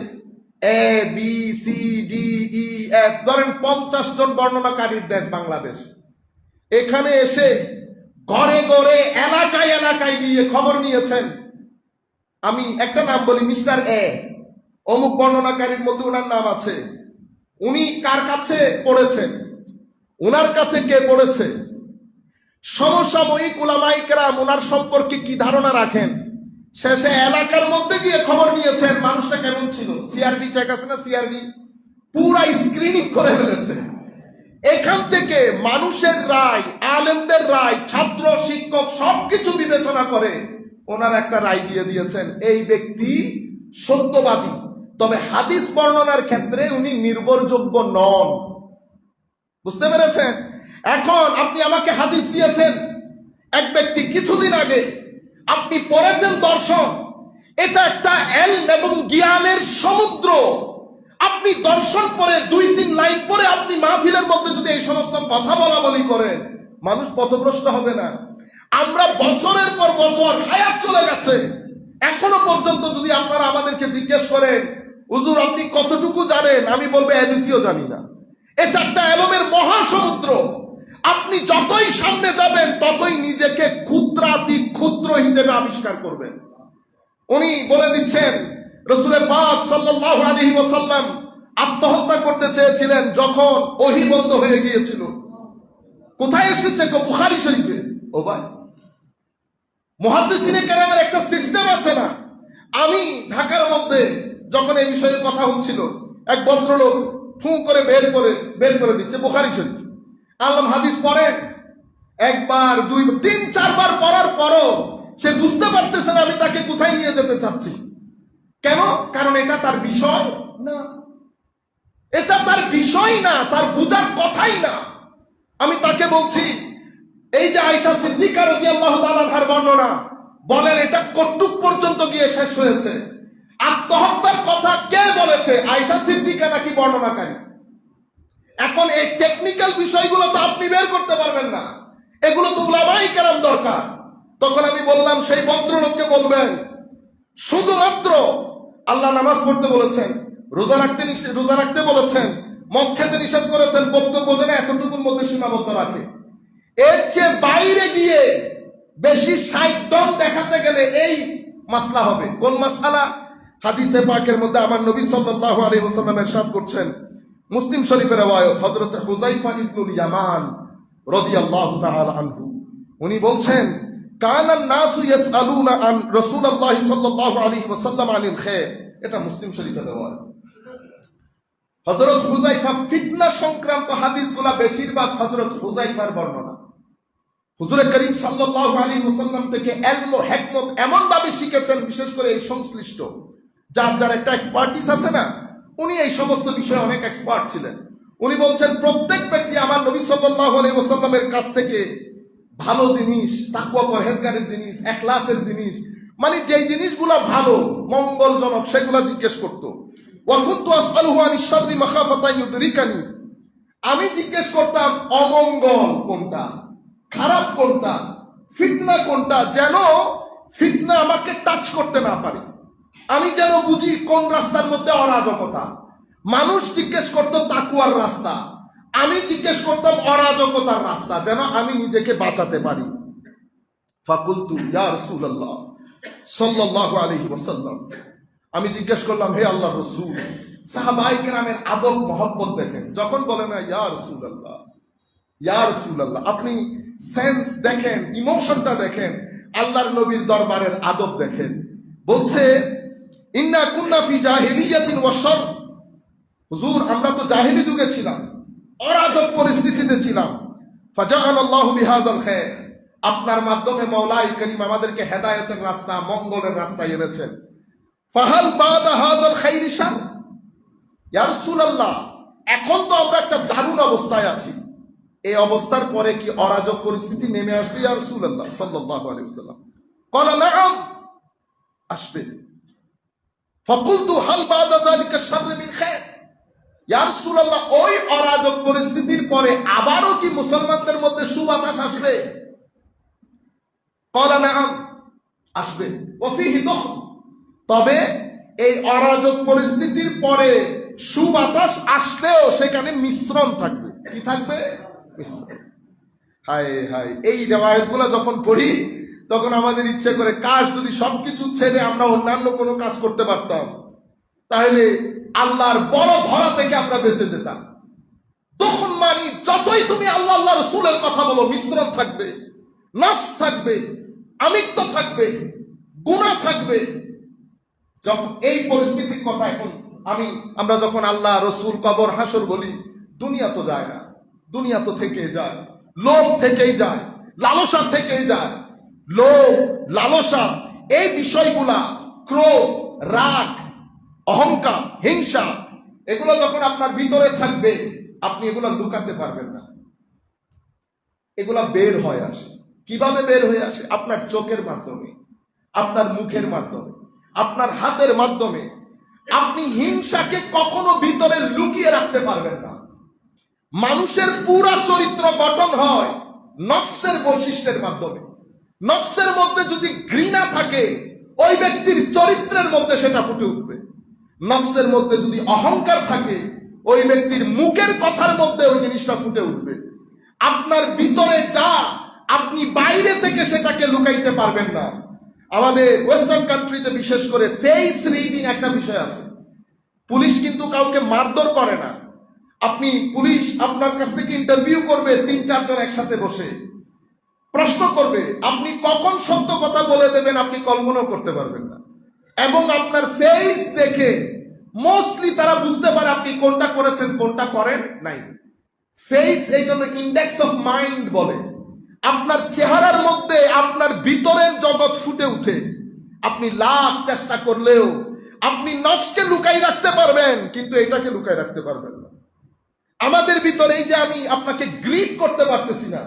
A B C D E F, ধরেন 50 জন বর্ণনাকারীর দেশ বাংলাদেশ। এখানে এসে ঘরে ঘরে এলাকায় এলাকায় গিয়ে খবর নিয়েছেন। আমি একটা নাম বলি, মিস্টার এ, অমুক বর্ণনাকারীর মধ্যে ওনার নাম আছে, উনি কার কাছে পড়েছেন, ওনার কাছে কে পড়েছে, সমসাময়িক উলামায়ে কেরাম ওনার সম্পর্কে কি ধারণা রাখেন। শেষে এলাকার মধ্যে গিয়ে খবর নিয়েছেন মানুষটা কেমন ছিল, সিআরবি চেক আছে না, সিআরবি পুরা স্ক্রিনিং করে ফেলেছে। এখান থেকে মানুষের রায়, আলেমদের রায়, ছাত্র শিক্ষক সবকিছু বিবেচনা করে ওনার একটা রায় দিয়ে দিয়েছেন, এই ব্যক্তি সত্যবাদী, তবে হাদিস বর্ণনার ক্ষেত্রে উনি নির্ভরযোগ্য নন। বুঝতে পেরেছেন? এখন আপনি আমাকে হাদিস দিয়েছেন, এক ব্যক্তি কিছুদিন আগে আপনি পড়েছেন দর্শন, এটা একটা এলম এবং জ্ঞানের সমুদ্র। আপনি দর্শন পড়ে 2-3 লাইন পরে আপনি মাহফিলের মধ্যে যদি এই সমস্ত কথা বলি করেন, মানুষ পথভ্রষ্ট হবে না? আমরা বছরের পর বছর, হায়াত চলে গেছে, এখনো পর্যন্ত যদি আপনারা আমাদেরকে জিজ্ঞেস করেন হুজুর আপনি কতটুকু জানেন, আমি বলবো এবিসিও জানি না। এটা একটা এলমের মহাসমুদ্র। আপনি যতই সামনে যাবেন ততই নিজেকে ক্ষুদ্রাতি ক্ষুদ্র হিসেবে আবিষ্কার করবেন। উনি বলে দিচ্ছেন রাসূল পাক সাল্লাল্লাহু আলাইহি ওয়াসাল্লাম আত্মহত্যা করতে চেয়েছিলেন যখন ওহী বন্ধ হয়ে গিয়েছিল। কোথায় এসেছে? বুখারী শরীফে। ও ভাই, মুহাদ্দিসিনে কেরামের একটা সিস্টেম আছে না? আমি ঢাকার মধ্যে যখন এই বিষয়ে কথা হচ্ছিল, এক ভদ্রলোক ফু করে বের করে দিচ্ছে বুখারী শরীফ। আলম হাদিস পড়েন, একবার 2-3-4 বার পড়ার পরও সে বুঝতে পারতেছে না আমি তাকে কোথায় নিয়ে যেতে চাচ্ছি। কেন? কারণ এটা তার বিষয় না, এটা তার বিষয় না, তার বুঝার কথাই না। আমি তাকে বলছি, এই যে আয়েশা সিদ্দিকা রাদিয়াল্লাহু তাআলা আনহার বর্ণনা, বলেন এটা কতটুক পর্যন্ত গিয়ে শেষ হয়েছে? আত্মহত্যার কথা কে বলেছে, আয়েশা সিদ্দিকা নাকি বর্ণনাকারী? এখন এই টেকনিক্যাল বিষয়গুলো তো আপনি বের করতে পারবেন না, এগুলো তো উলামায়ে কেরাম দরকার। তখন আমি বললাম সেই ভদ্রলোককে বলবেন শুধুমাত্র আল্লাহ নামাজ পড়তে বলেছেন, রোজা রাখতে বলেছেন, মদ খেতে নিষেধ করেছেন, বক্তব্য যেন এতটুকুর মধ্যে সীমাবদ্ধ রাখে। এর চেয়ে বাইরে গিয়ে বেশি সাইডন দেখাতে গেলে এই মাসলা হবে। কোন মাসলা? হাদিসে পাকের মধ্যে আমার নবী সাল্লাল্লাহু আলাইহি ওয়াসাল্লাম ইরশাদ করছেন, মুসলিম শরীফের riwayat, হযরত হুযায়ফা ইবনুল ইয়ামান রাদিয়াল্লাহু তাআলা আনহু, উনি বলছেন কানান নাসু ইয়াসআলুনা আন রাসূলুল্লাহ সাল্লাল্লাহু আলাইহি ওয়াসাল্লাম আনিল খায়র। এটা মুসলিম শরীফের riwayat। হযরত হুযায়ফা, ফিতনা সংক্রান্ত হাদিসগুলো বেশিরভাগ হযরত হুযায়ফার বর্ণনা। হুজুর করিম সাল্লাল্লাহু আলাইহি ওয়াসাল্লাম থেকে ইলম ও হিকমত এমন ভাবে শিখেছেন, বিশেষ করে এই সংশ্লিষ্ট যার একটা এক্সপার্টিস আছে না, উনি এই সমস্ত বিষয়ে অনেক এক্সপার্ট ছিলেন। উনি বলছেন প্রত্যেক ব্যক্তি আমার নবী সাল্লাল্লাহু আলাইহি ওয়াসাল্লামের কাছ থেকে ভালো জিনিস, তাকওয়া পরহেজগারের জিনিস, ইখলাসের জিনিস, মানে যেই জিনিসগুলো ভালো মঙ্গলজনক সেগুলো জিজ্ঞেস করত। ওয়া কুনতু আসআলুহু আনিশ শাররি মাখাফাতা ইউদরিকানি, আমি জিজ্ঞেস করতাম অমঙ্গল কোনটা, খারাপ কোনটা, ফিতনা কোনটা, যেন ফিতনা আমাকে টাচ করতে না পারে, আমি যেন বুঝি কোন রাস্তার মধ্যে অরাজকতা। মানুষ জিজ্ঞেস করত তাকওয়ার রাস্তা, আমি জিজ্ঞেস করতাম অরাজকতার রাস্তা, যেন আমি নিজেকে বাঁচাতে পারি। ফাকুলতু ইয়া রাসূলুল্লাহ সাল্লাল্লাহু আলাইহি ওয়াসাল্লাম, আমি জিজ্ঞেস করলাম হে আল্লাহর রাসূল। সাহাবায়ে কেরামের আদব মহব্বত দেখেন, যখন বলে না ইয়া রাসূলুল্লাহ, ইয়া রাসূলুল্লাহ, আপনি সেন্স দেখেন, ইমোশনটা দেখেন, আল্লাহর নবীর দরবারের আদব দেখেন। বলছে ইন্না কুন্না ফি জাহিলিয়াতিন ওয়া শার, হুজুর আমরা তো জাহিলি যুগে ছিলাম, অরাজক পরিস্থিতিতে ছিলাম, ফাজাআনাল্লাহু বিহাযাল খায়র, আপনার মাধ্যমে মাওলাই করিম আমাদেরকে হেদায়েতের রাস্তা, মঙ্গলের রাস্তায় এনেছেন। ফাহাল বাদা হাযাল খায়রি শার, ইয়া রাসূলুল্লাহ এখন তো আমরা একটা দারুণ অবস্থায় আছি, এই অবস্থার পরে কি অরাজক পরিস্থিতি নেমে আসবে ইয়া রাসূলুল্লাহ সাল্লাল্লাহু আলাইহি ওয়াসাল্লাম? ক্বালা নাআম, আসবে। ফাকুলতু হাল বাদা যালিকা শাররু মিন খায়র, ইয়া রাসূলুল্লাহ ওই অরাজক পরিস্থিতির পরে আবারও কি মুসলমানদের মধ্যে সুবাতাস আসবে? ক্বালা নাআম, আসবে। ওয়া ফীহি দুখন, তবে এই অরাজক পরিস্থিতির পরে সুবাতাস আসলেও সেখানে মিশ্রণ থাকবে। কি থাকবে? মিশ্রণ। হায় হায়, এই রিওয়ায়াতগুলো যখন পড়ি তখন আমাদের ইচ্ছে করে কাশ যদি সবকিছু ছেড়ে আমরা অন্যান্য কোনো কাজ করতে পারতাম, তাহলে আল্লাহর বড় ধরা থেকে আমরা বেঁচে যেতাম। তখন মানি যতই তুমি আল্লাহ আল্লাহ রাসূলের কথা বলো, মিশ্রণ থাকবে, নফস থাকবে, আমিত্ব থাকবে, গুনাহ থাকবে। যখন এই পরিস্থিতির কথা এখন আমরা যখন আল্লাহ রসুল কবর হাসর বলি, দুনিয়া তো যায় না, দুনিয়া তো থেকেই যায়, লোভ থেকেই যায়, লালসা থেকেই যায়। লোভ, লালসা, এই বিষয়গুলা, ক্রোধ, রাগ, অহংকার, হিংসা, এগুলো যখন আপনার ভিতরে থাকবে আপনি এগুলো লুকাতে পারবেন না, এগুলা বের হয়ে আসে। কিভাবে বের হয়ে আসে? আপনার চোখের মাধ্যমে, আপনার মুখের মাধ্যমে, আপনার হাতের মাধ্যমে। আপনি হিংসাকে কখনো ভিতরে লুকিয়ে রাখতে পারবেন না। মানুষের পুরা চরিত্র গঠন হয় নফসের বৈশিষ্ট্যের মাধ্যমে। নফসের মধ্যে যদি ঘৃণা থাকে, ওই ব্যক্তির চরিত্রের মধ্যে সেটা ফুটে উঠবে। নফসের মধ্যে যদি অহংকার থাকে, ওই ব্যক্তির মুখের কথার মধ্যে ওই জিনিসটা ফুটে উঠবে। আপনার ভিতরে যা, আপনি বাইরে থেকে সেটাকে লুকাইতে পারবেন না। আমাদের ওয়েস্টার্ন কান্ট্রিতে বিশেষ করে ফেস রিডিং একটা বিষয় আছে। পুলিশ কিন্তু কাউকে মারধর করে না। পুলিশ আপনার কাছ থেকে ইন্টারভিউ করবে, ৩-৪ জন একসাথে বসে প্রশ্ন করবে, আপনি কখন সত্য কথা বলে দেবেন আপনি কল্পনাও করতে পারবেন না। এবং আপনার ফেস দেখে মোস্টলি তারা বুঝতে পারে আপনি কোনটা করেছেন, কোনটা করেন নাই। ফেস এই জন্য ইন্ডেক্স অফ মাইন্ড বলে। আপনার চেহারার মধ্যে আপনার ভিতরের জগৎ ফুটে উঠে। আপনি লাখ চেষ্টা করলেও আপনি নফসকে লুকাই রাখতে পারবেন, কিন্তু এটাকে লুকাই রাখতে পারবেন না। আমাদের ভিতরে এই যে আমি আপনাকে গ্রিট করতে পারতেছি না,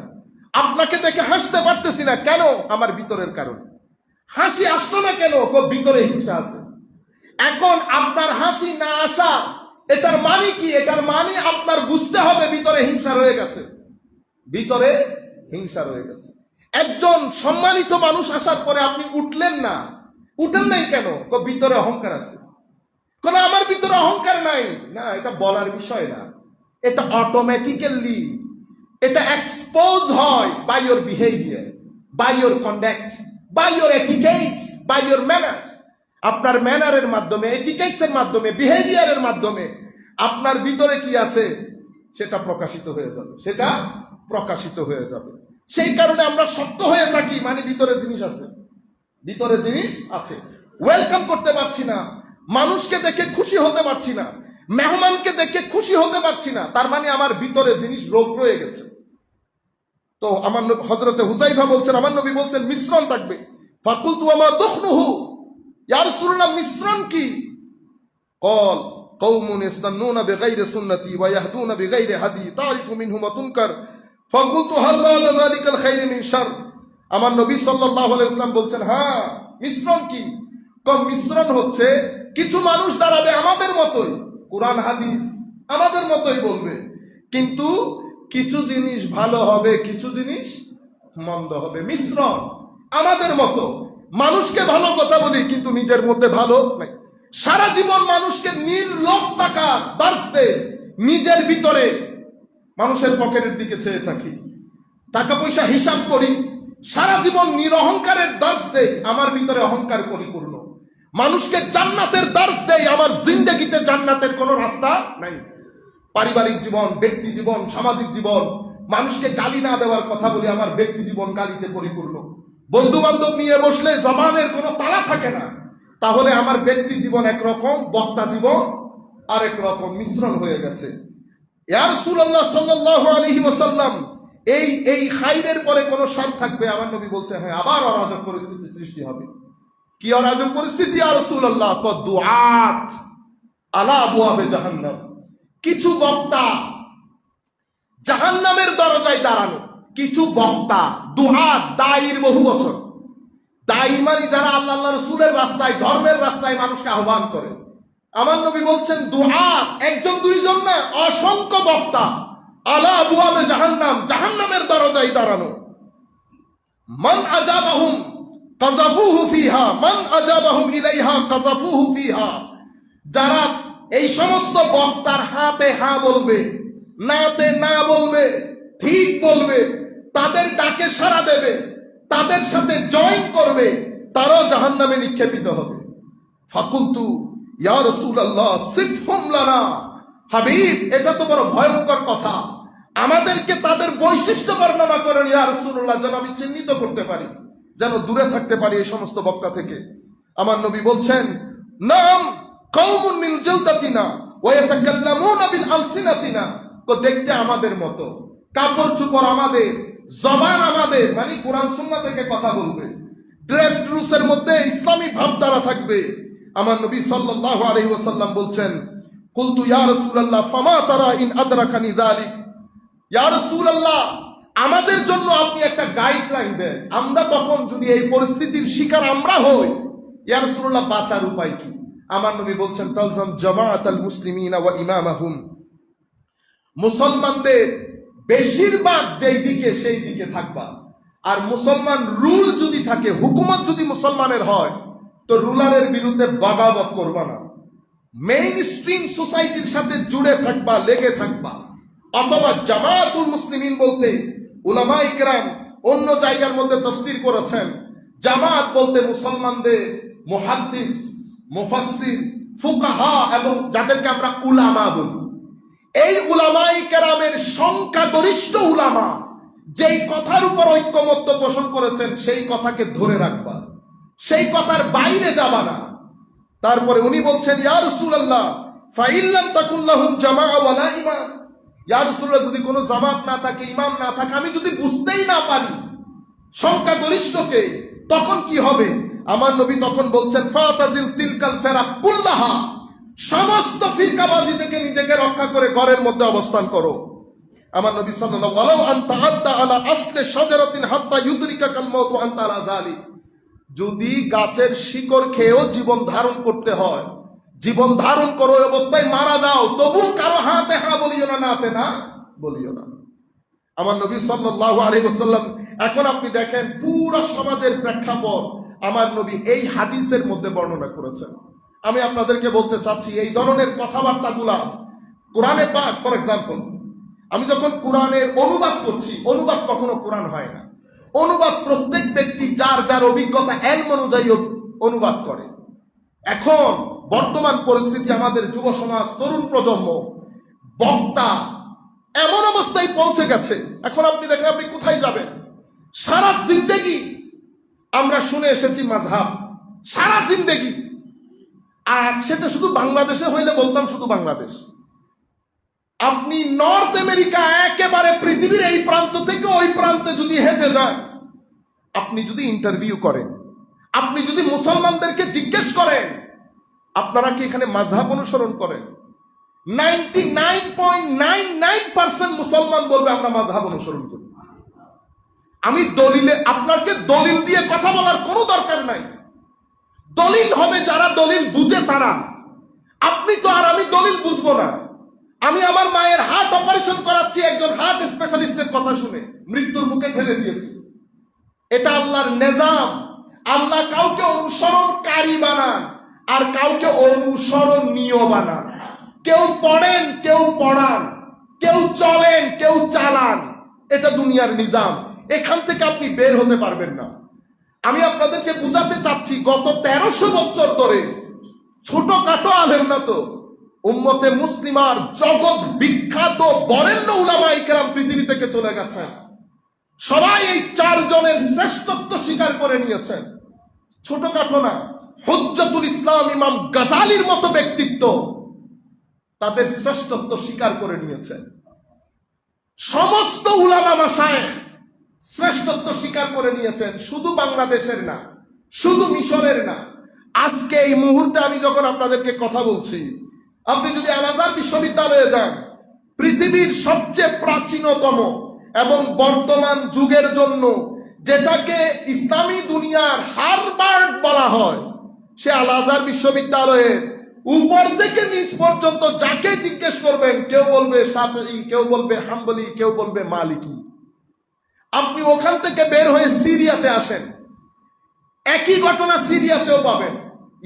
আপনাকে দেখে হাসতে পারতেছি না, কেন? আমার ভিতরের কারণে। হাসি আসলো না কেন? ভিতরে হিংসা আছে। এখন আপনার হাসি না আসা, এটার মানে কি? এটার মানে আপনার বুঝতে হবে ভিতরে হিংসা রয়ে গেছে, ভিতরে হিংসা রয়ে গেছে। একজন সম্মানিত মানুষ আসার পরে আপনি উঠলেন না, উঠেন নাই কেন? ভিতরে অহংকার আছে। কোন আমার ভিতরে অহংকার নাই, না, এটা বলার বিষয় না। এটা অটোমেটিক্যালি এটা এক্সপোজ হয় by your behaviour, by your conduct, by your etiquettes, by your manner. আপনার ম্যানারের মাধ্যমে, এটিকেটস এর মাধ্যমে, বিহেভিয়ারের মাধ্যমে আপনার ভিতরে কি আছে সেটা প্রকাশিত হয়ে যাবে, সেটা প্রকাশিত হয়ে যাবে। সেই কারণে আমরা শক্ত হয়ে থাকি, মানে ভিতরে জিনিস আছে, ভিতরে জিনিস আছে। ওয়েলকাম করতে পারছি না, মানুষকে দেখে খুশি হতে পারছি না, মেহমানকে দেখে খুশি হতে পারছি না, তার মানে আমার ভিতরে জিনিস রোগ রয়ে গেছে। তো আমার হযরতে হুযায়ফা বলছেন, আমার নবী বলছেন মিশ্রণ থাকবে। ফাকুলতু ওয়া মা দুখনুহু, ইয়া রাসূলুল্লাহ মিশ্রণ কি? ক্বাল কওমুন ইসতান্নুনা বিগাইরি সুন্নতি ওয়া ইয়াহদুনা বিগাইরি হাদি তারিফু মিনহুম ওয়া তুনকার। ফাকুলতু হাল বাদা যালিকাল খায়রি মিন শার। আমার নবী সাল্লাল্লাহু আলাইহি ওয়াসাল্লাম বলছেন, হ্যাঁ, মিশ্রণ কি? মিশ্রণ হচ্ছে কিছু মানুষ দাঁড়াবে আমাদের মতোই, কুরআন হাদিস আমাদের মতোই বলবে, কিন্তু কিছু জিনিস ভালো হবে, কিছু জিনিস মন্দ হবে। মিশ্রণ আমাদের মতো, মানুষকে ভালো কথা বলি কিন্তু নিজের মধ্যে ভালো নাই। সারা জীবন মানুষকে নির্লোভ টাকা দার্স দেয়, নিজের ভিতরে মানুষের পকেটের দিকে চেয়ে থাকি, টাকা পয়সা হিসাব করি, সারা জীবন নিরহংকারের দার্স দেয়, আমার ভিতরে অহংকার পরিপূর্ণ। মানুষকে জান্নাতের দার্স দেয়, আমার জিন্দেগিতে জান্নাতের কোনো রাস্তা নাই। পারিবারিক জীবন, ব্যক্তি জীবন, সামাজিক জীবন, মানুষকে গালি না দেওয়ার কথা বলি, আমার ব্যক্তি জীবন গালিতে পরিপূর্ণ। বন্ধু বান্ধব নিয়ে বসলে জবানের কোনো তালা থাকে না, তাহলে আমার ব্যক্তি জীবন একরকম, বক্তা জীবন আরেক রকম মিশ্রণ হয়ে গেছে। ইয়া রাসূলুল্লাহ সাল্লাল্লাহু আলাইহি ওয়াসাল্লাম, এই খাইরের পরে কোন শান থাকবে? আমার নবী বলছে হ্যাঁ, আবার অরাজক পরিস্থিতি সৃষ্টি হবে। কি অরাজক পরিস্থিতি ইয়া রাসূলুল্লাহ? দুআত আলা আবওয়াবে জাহান্নাম, কিছু বক্তা জাহান্নামের দরজায় দাঁড়ানো, কিছু বক্তা, দুআত, দায়ীর বহু বছর, দায়ী মানে যারা আল্লাহ রাসূলের রাস্তায়, ধর্মের রাস্তায় মানুষকে আহ্বান করে। আমার নবী বলছেন দুআত, একজন দুইজন না, অসংখ্য বক্তা, আলা আবওয়াবে জাহান্নাম, জাহান্নামের দরজায় দাঁড়ানো। মান আজাবাহুম কাযাফুহু ফিহা, মান আজাবাহুম ইলাইহা কাযাফুহু ফিহা। যারা এই সমস্ত বক্তার হাতে হা বলবে, নাতে না বলবে, ঠিক বলবে, তাদের ডাকে সাড়া দেবে, তাদের সাথে জয়েন করবে, তারাও জাহান্নামে নিক্ষেপিত হবে। ফাকুলতু ইয়া রাসূলুল্লাহ সিফহুম লানা, হাবিব এটা তো বড় ভয়ঙ্কর কথা, আমাদেরকে তাদের বৈশিষ্ট্য বর্ণনা করেন ইয়া রাসূলুল্লাহ, যেন আমি চিহ্নিত করতে পারি, যেন দূরে থাকতে পারি এই সমস্ত বক্তা থেকে। আমার নবী বলছেন নাম কওমুন মিন জিলদাতিনা ওয়া ইয়াতাকাল্লামুনা বিল আলসিনাতিনা, তো দেখতে আমাদের মতো, কাপড় চোপড় আমাদের, জবান আমাদের, মানে কোরআন সুন্নাহ থেকে কথা বলবে, ড্রেস ড্রুসের মধ্যে ইসলামী ভাবধারা থাকবে। আমার নবী সাল্লাল্লাহু আলাইহি ওয়াসাল্লাম বলছেন কুলতু ইয়া রাসূলুল্লাহ ফামা তারা ইন আদরাকানি যালিক, ইয়া রাসূলুল্লাহ আমাদের জন্য আপনি একটা গাইডলাইন দেন, আমরা তখন যদি এই পরিস্থিতির শিকার আমরা হই, ইয়া রাসূলুল্লাহ বাঁচার উপায় কি? আমার নবী বলছেন তালজাম জামাআতাল মুসলিমিনা ওয়া ইমামাহুম, মুসলমানদের বেশিরভাগ যেই দিকে সেই দিকে থাকবা। আর মুসলমান রুল যদি থাকে, হুকুমত যদি মুসলমানের হয়, তো রুলারের বিরুদ্ধে বাগাবত করবা না, মেইন স্ট্রিম সোসাইটির সাথে জুড়ে থাকবা, লেগে থাকবা। অথবা জামাআতুল মুসলিমিন বলতে উলামায়ে কেরাম অন্য জায়গার মধ্যে তাফসীর করেছেন, জামাত বলতে মুসলমানদের মুহাদ্দিস, মুফাসসির, ফুকাহা এবং যাদেরকে আমরা উলামা বলি, এই উলামায়ে কেরামের সংখ্যাগরিষ্ঠ উলামা যেই কথার উপর ঐক্যমত্য পোষণ করেছেন সেই কথাকে ধরে রাখবা, সেই কথার বাইরে যাবা না। তারপরে উনি বলছেন ইয়া রাসূলুল্লাহ ফাইল্লাম তাকুল লাহুম জামাআ ওয়ালা ইমাম, ইয়া রাসূলুল্লাহ যদি কোনো জামাত না থাকে, ইমাম না থাকে, আমি যদি বুঝতেই না পারি সংখ্যাগরিষ্ঠকে, তখন কি হবে? আমার নবী তখন বলছেন ফাতাজিল তিলকাল ফিরাক কুল্লাহা, সমস্ত ফিরকাবাজি থেকে নিজেকে রক্ষা করে ঘরের মধ্যে অবস্থান করো। আমার নবী সাল্লাল্লাহু আলাইহি ওয়াসাল্লাম আনতা আদা আলা আসলি শাজারাতিন হাত্তা ইউদরিকাকাল মাউত ওয়া আনতা আলা যালিক, যদি গাছের শিকড় খেয়েও জীবন ধারণ করতে হয়, জীবন ধারণ করো অবস্থায় মারা যাও, তবু কারো হাতে হা বলিও না, নাতে না বলিও না। আমার নবী সাল্লাল্লাহু আলাইহি ওয়াসাল্লাম, এখন আপনি দেখেন পুরো সমাজের প্রেক্ষাপট আমার নবী এই হাদিসের মধ্যে বর্ণনা করেছেন। আমি আপনাদেরকে বলতে চাচ্ছি এই ধরনের কথাবার্তাগুলা কোরআনে পাক, ফর এক্সাম্পল আমি যখন কোরআনের অনুবাদ করছি, অনুবাদ কখনো কোরআন হয় না, অনুবাদ প্রত্যেক ব্যক্তি যার যার অভিজ্ঞতা এলম অনুযায়ী অনুবাদ করে। এখন বর্তমান পরিস্থিতি, আমাদের যুব সমাজ, তরুণ প্রজন্ম, বক্তা এমন অবস্থায় পৌঁছে গেছে, এখন আপনি দেখেন আপনি কোথায় যাবেন, সারা জিন্দেগি আমরা শুনে এসেছি মাযহাব, সারা জিন্দেগি, আর সেটা শুধু বাংলাদেশে হইলে বলতাম শুধু বাংলাদেশ। আপনি নর্থ আমেরিকা, একেবারে পৃথিবীর এই প্রান্ত থেকে ওই প্রান্তে যদি হেঁটে যান, আপনি যদি ইন্টারভিউ করেন, আপনি যদি মুসলমানদেরকে জিজ্ঞেস করেন আপনারা কি এখানে মাযহাব অনুসরণ করেন, 99.99% মুসলমান বলবে আমরা মাযহাব অনুসরণ করি। আমি দলিলে, আপনাকে দলিল দিয়ে কথা বলার কোনো দরকার নাই, দলিল হবে যারা দলিল বুঝে তারা। আপনি তো আর আমি দলিল বুঝবো না। আমি আমার মায়ের হার্ট অপারেশন করাচ্ছি একজন হার্ট স্পেশালিস্টের কথা শুনে, মৃত্যুর মুখে ঠেলে দিয়েছি। এটা আল্লাহর নিজাম। আল্লাহ কাউকে অনুসরণকারী বানান আর কাউকে অনুসরণীয় বানান। কেউ পড়েন, কেউ পড়ান, কেউ চলেন, কেউ চালান, এটা দুনিয়ার নিজাম। এখান থেকে আপনি বের হতে পারবেন না। আমি আপনাদেরকে বুঝাতে চাচ্ছি, গত 1300 বছর ধরে ছোটখাটো আলেম না তো, উম্মতে মুসলিমার জগৎ বিখ্যাত বরেণ্য উলামায়ে কেরাম পৃথিবী থেকে চলে গেছেন। সবাই এই 4 জনের শ্রেষ্ঠত্ব স্বীকার করে নিয়েছেন। ছোটখাটো না, হুজ্জাতুল ইসলাম ইমাম গাজালির মতো ব্যক্তিত্ব, তাদের শ্রেষ্ঠত্ব স্বীকার করে নিয়েছেন। সমস্ত উলামা মাশায়েখ শ্রেষ্ঠত্ব স্বীকার করে নিয়েছেন, শুধু বাংলাদেশের না, শুধু মিশরের না। আজকে এই মুহূর্তে আমি যখন আপনাদেরকে কথা বলছি, আপনি যদি আল আজহার বিশ্ববিদ্যালয়ে যান, পৃথিবীর সবচেয়ে প্রাচীনতম এবং বর্তমান যুগের জন্য যেটাকে ইসলামী দুনিয়ার হার্ভার্ড বলা হয়, সে আল আজহার বিশ্ববিদ্যালয়ে উপর থেকে নিচ পর্যন্ত যাকে জিজ্ঞেস করবেন, কেউ বলবে শাফিঈ, কেউ বলবে হাম্বলি, কেউ বলবে মালিকি। আপনি ওখান থেকে বের হয়ে সিরিয়াতে আসেন, একই ঘটনা সিরিয়াতেও পাবেন।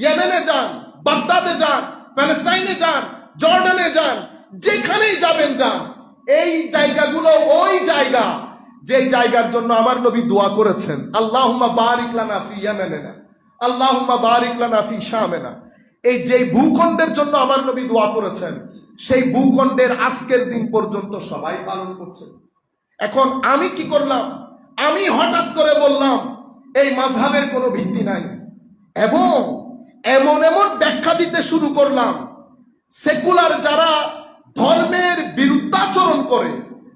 ইয়েমেনে যান, বাগদাদে যান, প্যালেস্টাইনে যান, জর্ডানে যান, যেখানেই যাবেন যান, এই জায়গাগুলো ওই জায়গা যে জায়গার জন্য আমার নবী দোয়া করেছেন, আল্লাহুম্মা বারিক লানা ফি ইয়ামানিনা, আল্লাহুম্মা বারিক লানা ফি শামিনা। এই যে ভূখণ্ডের জন্য আমার নবী দোয়া করেছেন, সেই ভূখণ্ডের আজকের দিন পর্যন্ত সবাই পালন করছে। এখন আমি কি করলাম? আমি হঠাৎ করে বললাম এই মাযহাবের কোনো ভিত্তি নাই, এবং এমন এমন ব্যাখ্যা দিতে শুরু করলাম, সেকুলার যারা ধর্মের বিরুদ্ধাচরণ করে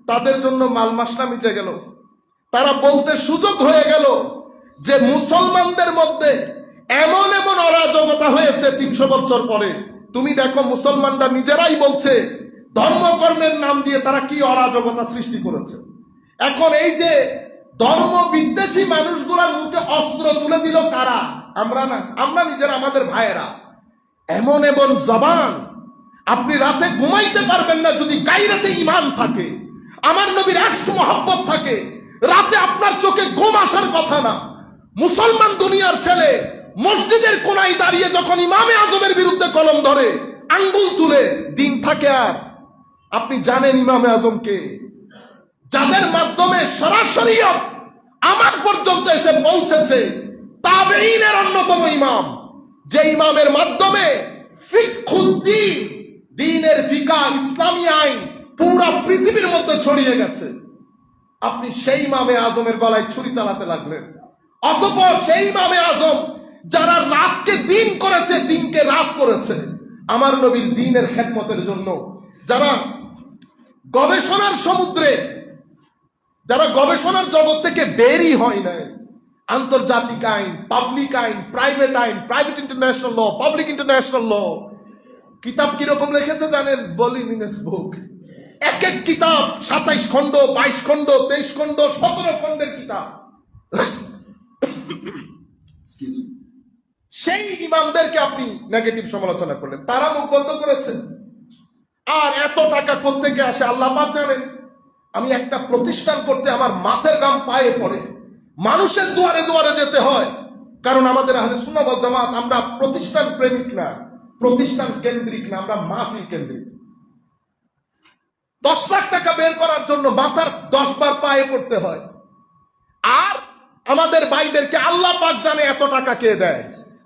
তাদের জন্য মাল মাসলা মিটে গেল। তারা বলতে সুযোগ হয়ে গেল যে মুসলমানদের মধ্যে এমন এমন অরাজকতা হয়েছে 300 বছর পরে। তুমি দেখো, মুসলমানরা নিজেরাই বলছে ধর্মকর্মের নাম দিয়ে তারা কি অরাজকতা সৃষ্টি করেছে। এখন এই যে ধর্ম বিদ্বেষী মানুষগুলার মুখে অস্ত্র তুলে দিল কারা? আমরা না, আমরা নিজেরা, আমাদের ভাইয়েরা। এমন এমন জবান, আপনি রাতে ঘুমাইতে পারবেন না যদি গায়রাতে ঈমান থাকে, আমার নবীর আশক মহব্বত থাকে, রাতে আপনার চোখে ঘুম আসার কথা না। মুসলমান দুনিয়ার ছেলে মসজিদের কোনায় দাঁড়িয়ে যখন ইমামে আজমের বিরুদ্ধে কলম ধরে, আঙ্গুল তুলে, দিন থাকে আর? আপনি জানেন ইমামে আজম কে? যাদের মাধ্যমে সরাসরি আমার পর্যন্ত এসে পৌঁছেছে, তাবেঈনের অন্যতম ইমাম, যে ইমামের মাধ্যমে ফিকহুদ্দিন, দ্বীনের ফিকাহ, ইসলামী আইন পুরো পৃথিবীর মধ্যে ছড়িয়ে গেছে। আপনি সেই ইমামে আজমের গলায় ছুরি চালাতে লাগলেন। অতঃপর সেই ইমামে আজম যারা রাতকে দিন করেছে, দিনকে রাত করেছে আমার নবীর দ্বীনের খেদমতের জন্য, যারা গবেষণার সমুদ্রে, যারা গবেষণার জগৎ থেকে বেরই হয় নাই, আন্তর্জাতিক আইন, পাবলিক আইন, private international law, public international law, কিতাব কিরকম লিখেছে জানেন? ভলিউমিনাস বুক। এক এক কিতাব 27 খণ্ড, 22 খণ্ড, 23 খণ্ড, 17 খণ্ডের কিতাব। সেই ইমামদেরকে আপনি নেগেটিভ সমালোচনা করলেন, তারা মুখ বন্ধ করেছে। আর এত টাকা কোত্থেকে আসে আল্লাহ পাক জানেন। আমি একটা প্রতিষ্ঠান করতে আমার মাথার ঘাম পায়ে পড়ে, মানুষের দুয়ারে দুয়ারে যেতে হয়, কারণ আমাদের আহলে সুন্নাত ওয়াল জামাত, আমরা প্রতিষ্ঠান প্রেমিক না, প্রতিষ্ঠান কেন্দ্রিক না, আমরা মাহফিল কেন্দ্রিক। 10 লাখ টাকা বের করার জন্য মাথার 10 বার পায়ে পড়তে হয়। আর আমাদের ভাইদেরকে আল্লাহ পাক জানে এত টাকা কে দেয়।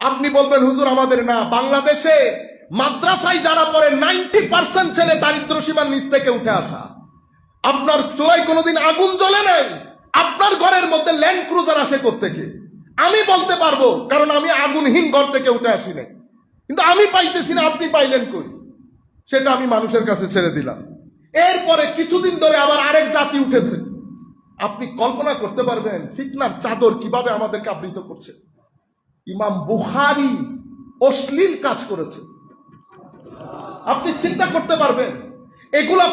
আপনি বলবেন হুজুর আমাদের না, বাংলাদেশে মাদ্রাসায় যারা পড়ে 90% ছেলে দারিদ্র সীমার নিচ থেকে উঠে আসা। আপনার চুলায় কোনোদিন আগুন জ্বলে নাই, আপনার ঘরের মধ্যে ল্যান্ড ক্রুজার আসে কোত্থেকে? আমি বলতে পারবো, কারণ আমি আগুনহীন ঘর থেকে উঠে আসি নাই। কিন্তু আমি পাইতেছি না, আপনি পাইলেন কই? সেটা আমি মানুষের কাছে ছেড়ে দিলাম। এরপরে কিছুদিন ধরে আবার আরেক জাতি উঠেছে। আপনি কল্পনা করতে পারবেন ফিতনার চাদর কিভাবে আমাদেরকে আবৃত করছে। ইমাম বুখারী অশ্লীল কাজ করেছে, আপনি চিন্তা করতে পারবেন। এগুলা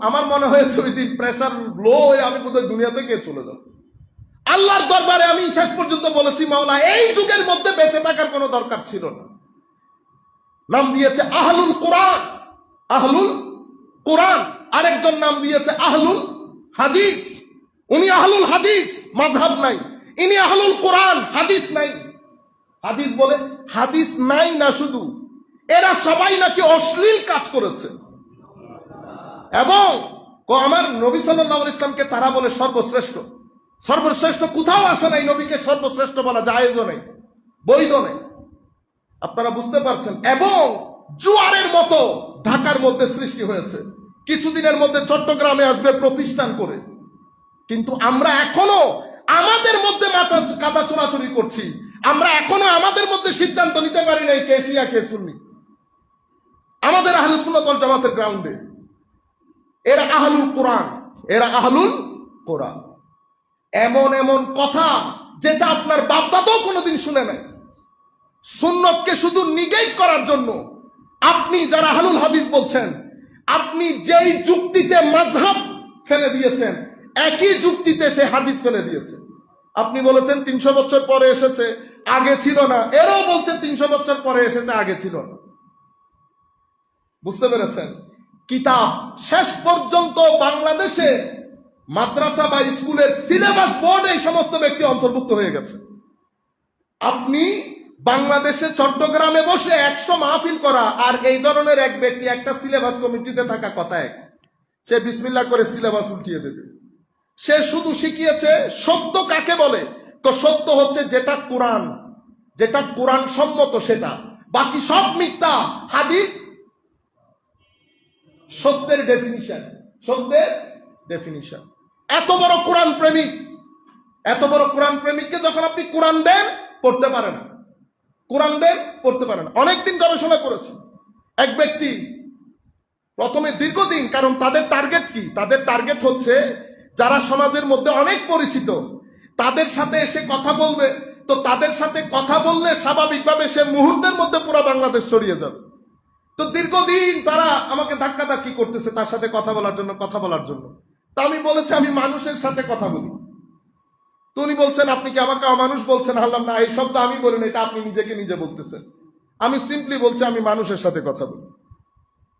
আমার মনে হয়েছে ওই দিন প্রেসার লো হয়ে আমি বোধহয় দুনিয়া থেকে চলে যাব। আল্লাহর দরবারে আমি শেষ পর্যন্ত বলেছি, মাওলা এই যুগের মধ্যে বেঁচে থাকার কোনো দরকার ছিল না। নাম দিয়েছে আহলুল কোরআন, আহলুল কোরআন। আরেকজন নাম দিয়েছে আহলুল হাদিস। উনি আহলুল হাদিস, মাযহাব নাই। ইনি আহলুল কোরআন, হাদিস নাই। হাদিস বলে, হাদিস নাই না শুধু, এরা সবাই নাকি অশ্লীল কাজ করেছে। এবং আমার নবী সাল্লাল্লাহু আলাইহি ওয়াসাল্লামকে তারা বলে সর্বশ্রেষ্ঠ। সর্বশ্রেষ্ঠ কোথাও আসে নাই, নবীকে সর্বশ্রেষ্ঠ বলা জায়েজও নেই, বৈধ নেই। আপনারা বুঝতে পারছেন। এবং জুয়ারের মতো ঢাকার মধ্যে সৃষ্টি হয়েছে। কিছুদিনের মধ্যে চট্টগ্রামে আসবে প্রতিষ্ঠান করে। কিন্তু আমরা এখনো আমাদের মধ্যে মাথা কাদা ছোড়াছুড়ি করছি। আমরা এখনো আমাদের মধ্যে সিদ্ধান্ত নিতে পারি নাই কে শিয়া কে সুন্নি। আমাদের আহলুস সুন্নাত ওয়াল জামাতের গ্রাউন্ডে এরা আহলুল কোরআন, এরা আহলুল কোরআন। এমন এমন কথা যেটা আপনার বাপদাদাও কোনোদিন শুনে নাই, সুন্নতকে শুধু নিগেট করার জন্য আপনি যারা আহলুল হাদিস বলছেন, আপনি যেই যুক্তিতে মাযহাব ফেলে দিয়েছেন, একই যুক্তিতে সে হাদিস ফেলে দিয়েছে। আপনি বলেছেন 300 বছর পরে এসেছে, আগে ছিল না। এরাও বলছে 300 বছর পরে এসেছে, আগে ছিল না। বুঝতে পেরেছেন? কিতাব শেষ পর্যন্ত বাংলাদেশে মাদ্রাসা বা স্কুলের সিলেবাস বোর্ডে এই সমস্ত ব্যক্তি অন্তর্ভুক্ত হয়ে গেছে। আপনি বাংলাদেশে চট্টগ্রামে বসে 100 মাহফিল করা আর এই ধরনের এক ব্যক্তি একটা সিলেবাস কমিটিতে থাকা কথা এক। সে বিসমিল্লাহ করে সিলেবাস উঠিয়ে দেবে। সে শুধু শিখিয়েছে সত্য কাকে বলে, তো সত্য হচ্ছে যেটা কোরআন, যেটা কোরআন সম্মত সেটা, বাকি সব মিথ্যা। হাদিস সত্যের ডেফিনিশন, সত্যের ডেফিনিশন। এত বড় কোরআন প্রেমিক, এত বড় কোরআন প্রেমিককে যখন আপনি কোরআন দেন পড়তে পারে না, কোরআন দেন পড়তে পারে না। অনেকদিন গবেষণা করেছে এক ব্যক্তি, প্রথমে দীর্ঘদিন, কারণ তাদের টার্গেট কি? তাদের টার্গেট হচ্ছে যারা সমাজের মধ্যে অনেক পরিচিত তাদের সাথে এসে কথা বলবে, তো তাদের সাথে কথা বললে স্বাভাবিকভাবে সে মুহূর্তের মধ্যে পুরো বাংলাদেশ ছড়িয়ে যাবে। তো দীর্ঘদিন তারা আমাকে ধাক্কাধাক্কি করতেছে তার সাথে কথা বলার জন্য। তা আমি বলেছি আমি মানুষের সাথে কথা বলি। তো উনি বলছেন আপনি কি আমাকে অমানুষ বলছেন? হারলাম না, এই শব্দ আমি বলিনি, এটা আপনি নিজেকে নিজে বলতেছেন। আমি সিম্পলি বলছি আমি মানুষের সাথে কথা বলি।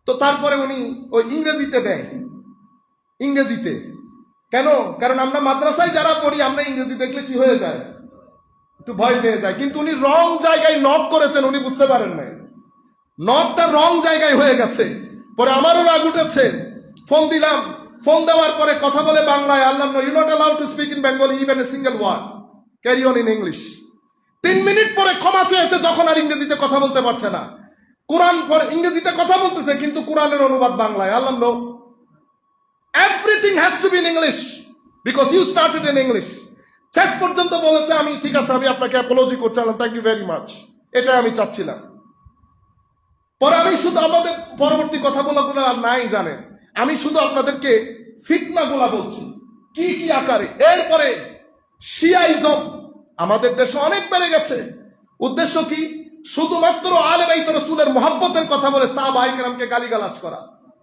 তো তারপরে উনি ওই ইংরেজিতে দেয়, ইংরেজিতে কেন? কারণ আমরা মাদ্রাসায় যারা পড়ি আমরা ইংরেজি দেখলে কি হয়ে যায়, একটু ভয় পেয়ে যায়। কিন্তু উনি রং জায়গায় নক করেছেন, উনি বুঝতে পারেন নাই, নকটা রং জায়গায় হয়ে গেছে। পরে আমারও রাগ উঠেছে, ফোন দিলাম। ফোন দেওয়ার পরে কথা বলে বাংলায়, আল্লাহ no you not allowed to speak in Bengali even a single word, carry on in English. 3 minute পরে ক্ষমা চেয়েছে যখন আর ইংরেজিতে কথা বলতে পারছে না। কোরআন পরে ইংরেজিতে কথা বলতেছে কিন্তু কোরআনের অনুবাদ বাংলায়। আল্লাহ no, everything has to be in English because you started in English. শেষ পর্যন্ত বলেছে আমি ঠিক আছে, আমি আপনাকে অ্যাপোলজি করছি, আল্লাহ থ্যাংক ইউ ভেরি মাচ, এটা আমি চাচ্ছিলাম। পরে আমি শুধু আমাদের পরবর্তী কথাগুলো আর নাই জানেন, আমি শুধু আপনাদেরকে ফিতনাগুলা বলছি কি কি আকারে। এরপরে শিয়াইজম আমাদের দেশে অনেক বেড়ে গেছে। উদ্দেশ্য কি? শুধুমাত্র আলে বাইত রাসূলের মহব্বতের কথা বলে সাহাবায়ে কেরামকে গালিগালাজ করা।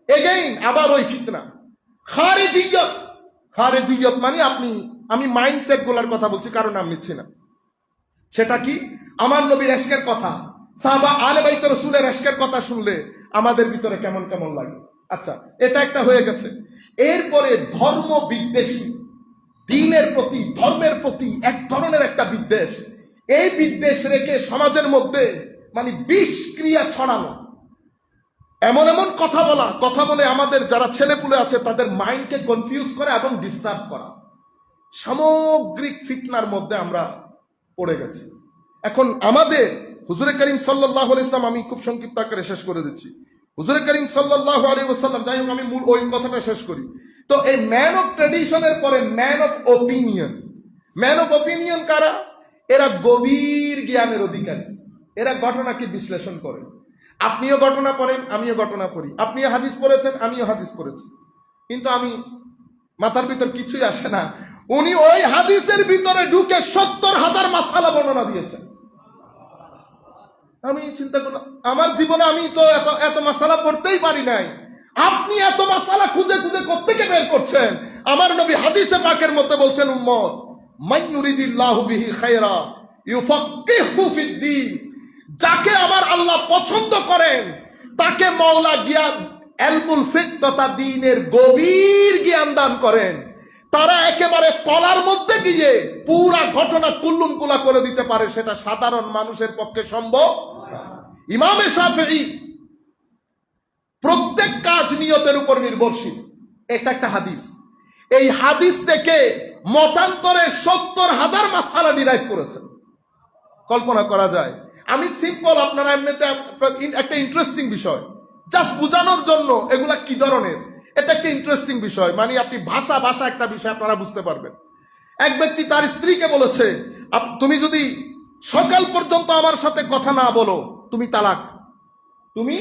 এগেইন আবার ওই ফিতনা। খারিজিয়ত, খারিজিয়ত মানে আমি মাইন্ডসেট গুলার কথা বলছি, কারণ নাম নিচ্ছি না। সেটা কি? আমার নবীর ইশকের কথা, সাহাবা আলে বাইত রাসূলের ইশকের কথা শুনলে আমাদের ভিতরে কেমন কেমন লাগে। আচ্ছা, এটা একটা হয়ে গেছে। এরপরে ধর্ম বিদ্বেষী, দ্বীনের প্রতি, ধর্মের প্রতি এক ধরনের একটা বিদ্বেষ। এই বিদ্বেষ রেখে সমাজের মধ্যে মানে বিষ ক্রিয়া ছড়ানো, এমন এমন কথা বলে আমাদের যারা ছেলেপুলে আছে তাদের মাইন্ডকে কনফিউজ করা এবং ডিস্টার্ব করা। সামগ্রিক ফিতনার মধ্যে আমরা পড়ে গেছি। এখন আমাদের হুজুরে করিম সাল্লাল্লাহু আলাইহি ওয়াসাল্লাম, আমি খুব সংক্ষিপ্ত আকারে শেষ করে দিচ্ছি। হুজুরে করিম সাল্লাল্লাহু আলাইহি ওয়াসাল্লাম, যাই হোক আমি মূল ওই কথাটা শেষ করি। তো এই ম্যান অফ ট্র্যাডিশনের পরে man of opinion. Man of opinion কারা? এরা গভীর জ্ঞানের অধিকারী, এরা ঘটনাকে বিশ্লেষণ করে। আপনিও ঘটনা পড়েন, আমিও ঘটনা পড়ি। আপনিও হাদিস পড়েছেন, আমিও হাদিস পড়েছি, কিন্তু আমি মাথার ভিতর কিছুই আসে না। উনি ওই হাদিসের ভিতরে ঢুকে 70,000 মাসআলা বর্ণনা দিয়েছেন। আমি চিন্তা করলাম আমার জীবনে আমি তো এত মাসআলা পড়তেই পারি নাই। আপনি এত মাসআলা খুঁজে খুঁজে কোত্থেকে বের করছেন? আমার নবী হাদিসে পাকের মধ্যে বলছেন, উম্মত মান ইউরিদিল্লাহু বিহি খায়রা ইউফাক্কিহু ফিদ্দীন, যাকে আমার আল্লাহ পছন্দ করেন তাকে মাওলা জ্ঞান ইলমুল ফিকহ তথা দ্বীনের গভীর জ্ঞান দান করেন। তারা একেবারে তলার মধ্যে গিয়ে পুরা ঘটনা কুল্লুম কুলা করে দিতে পারে, সেটা সাধারণ মানুষের পক্ষে সম্ভব না। ইমামে শাফিঈ প্রত্যেক কাজ নিয়তের উপর নির্ভরশীল, এটা একটা হাদিস। এই হাদিস থেকে মতান্তরে 70,000 মাসআলা ডিরাইভ করেছেন। কল্পনা করা যায়? আমি সিম্পল, আপনারা এমনিতে একটা ইন্টারেস্টিং বিষয় জাস্ট বোঝানোর জন্য, এগুলা কি ধরনের, এটা একটা ইন্টারেস্টিং বিষয়। মানে আপনি ভাষা একটা বিষয় আপনারা বুঝতে পারবেন। এক ব্যক্তি তার স্ত্রীকে বলেছে, তুমি যদি সকাল পর্যন্ত আমার সাথে কথা না বলো তুমি তালাক, তুমি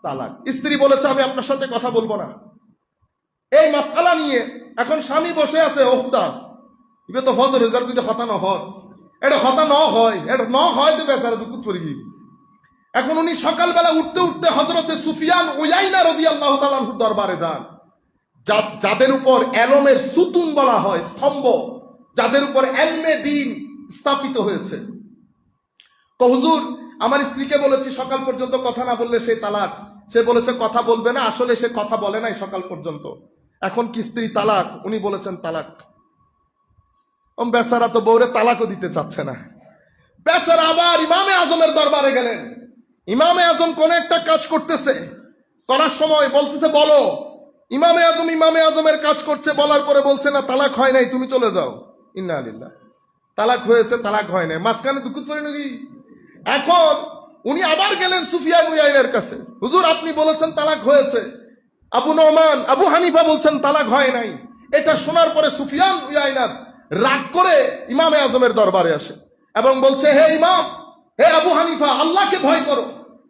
তালাক। স্ত্রী বলেছে আমি আপনার সাথে কথা বলবো না। এই মাসআলা নিয়ে এখন স্বামী বসে আছে, ওখতা ইবে তো ফজর রেজাল্ট কিন্তু হতা ন হয়, এটা হতা ন হয়, এটা ন হয় তো বেচারা দুঃখ করি। এখন উনি সকালবেলা উঠতে উঠতে হযরতে সুফিয়ান উয়াইনা রাদিয়াল্লাহু তাআলা আনহুর দরবারে যান, যাদের উপর এলমের সুতুন বলা হয়, স্তম্ভ, যাদের উপর এলমে দ্বীন স্থাপিত হয়েছে। তো হুজুর, আমার স্ত্রীকে বলেছি সকাল পর্যন্ত কথা না বললে সে তালাক। সে বলেছে কথা বলবে না, আসলে সে কথা বলে নাই সকাল পর্যন্ত। এখন কি স্ত্রী তালাক? উনি বলেছেন তালাক। বেচারা তো বউরে তালাকও দিতে চাচ্ছে না। বেচারা আবার ইমামে আজমের দরবারে গেলেন। ইমামে আজম কোন একটা কাজ করতেছে, করার সময় বলতেছে বলো। ইমামে আজমের কাজ করছে, বলার পরে বলছে না তালাক হয় নাই, তুমি চলে যাও। ইন্না লিল্লাহ। তালাক হয়েছে, তালাক হয় নাই, মাঝখানে দুঃখ করে নাকি। এখন উনি আবার গেলেন সুফিয়ান উয়াইনার কাছে, হুজুর আপনি বলেছেন তালাক হয়েছে, আবু হানিফা বলছেন তালাক হয় নাই। এটা শোনার পরে সুফিয়ান উয়াইনা রাগ করে ইমামে আজমের দরবারে আসে এবং বলছে, হে ইমাম, হে আবু হানিফা, আল্লাহকে ভয় করো,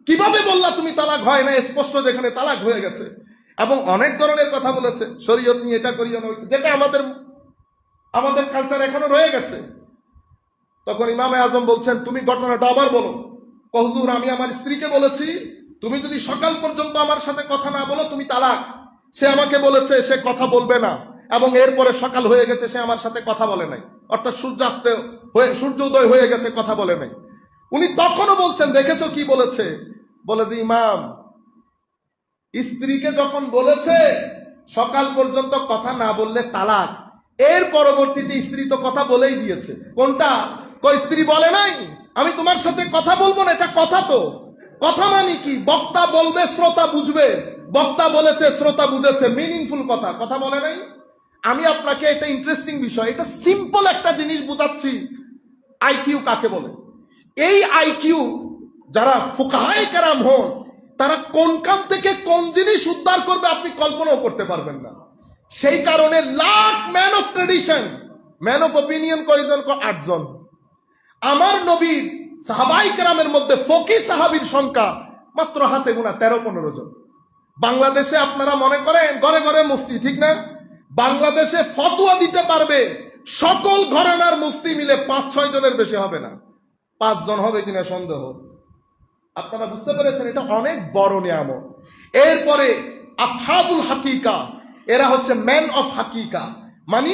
কিভাবে বললা তুমি তালাক হয় না, স্পষ্ট যেখানে তালাক হয়ে গেছে। এবং অনেক ধরনের কথা বলেছে, শরীয়ত নিয়ে এটা করিও না, যেটা আমাদের কালচার এখনো রয়ে গেছে। তখন ইমামে আজম বলছেন, তুমি ঘটনাটা আবার বলো। হুজুর আমি আমার স্ত্রীকে বলেছি তুমি যদি সকাল পর্যন্ত আমার সাথে কথা না বলো তুমি তালাক। সে আমাকে বলেছে সে কথা বলবে না, এবং এরপরে সকাল হয়ে গেছে সে আমার সাথে কথা বলে নাই, অর্থাৎ সূর্যোদয় হয়ে গেছে, কথা বলে নাই। উনি তখনও বলছেন, দেখেছো কি বলেছে? বলে যে ইমাম, স্ত্রীকে যখন বলেছে সকাল পর্যন্ত কথা না বললে তালাক, এর পরবর্তীতে স্ত্রী তো কথা বলেই দিয়েছে। কোনটা? স্ত্রী বলে নাই আমি তোমার সাথে কথা বলবো না, এটা কথা তো। কথা মানে কি? বক্তা বলবে, শ্রোতা বুঝবে। বক্তা বলেছে, শ্রোতা বুঝেছে, মিনিংফুল কথা। কথা বলে নাই। আমি আপনাকে একটা ইন্টারেস্টিং বিষয়, এটা সিম্পল একটা জিনিস বুঝাচ্ছি, আইকিউ কাকে বলে। এই আইকিউ যারা ফুকাহায়ে কেরাম হন, তারা কোন কাম থেকে কোন জিনিস উদ্ধার করবে আপনি কল্পনাও করতে পারবেন না। সেই কারণে lakh man of tradition, man of opinion কয়জন? 8 জন। আমার নবীর সাহাবায়ে কেরামের মধ্যে ফকিহ সাহাবীর সংখ্যা মাত্র হাতে গোনা 13-15 জন। বাংলাদেশে আপনারা মনে করেন ঘরে ঘরে মুফতি, ঠিক না? বাংলাদেশে ফতোয়া দিতে পারবে সকল ঘরানার মুফতি মিলে 5-6 জনের বেশি হবে না। 5 জন হবে কিনা সন্দেহ। আপনারা বুঝতে পেরেছেন, এটা অনেক বড় নিয়ামত। এরপরে আসহাবুল হাকিকা, এরা হচ্ছে ম্যান অফ হাকিকা, মানে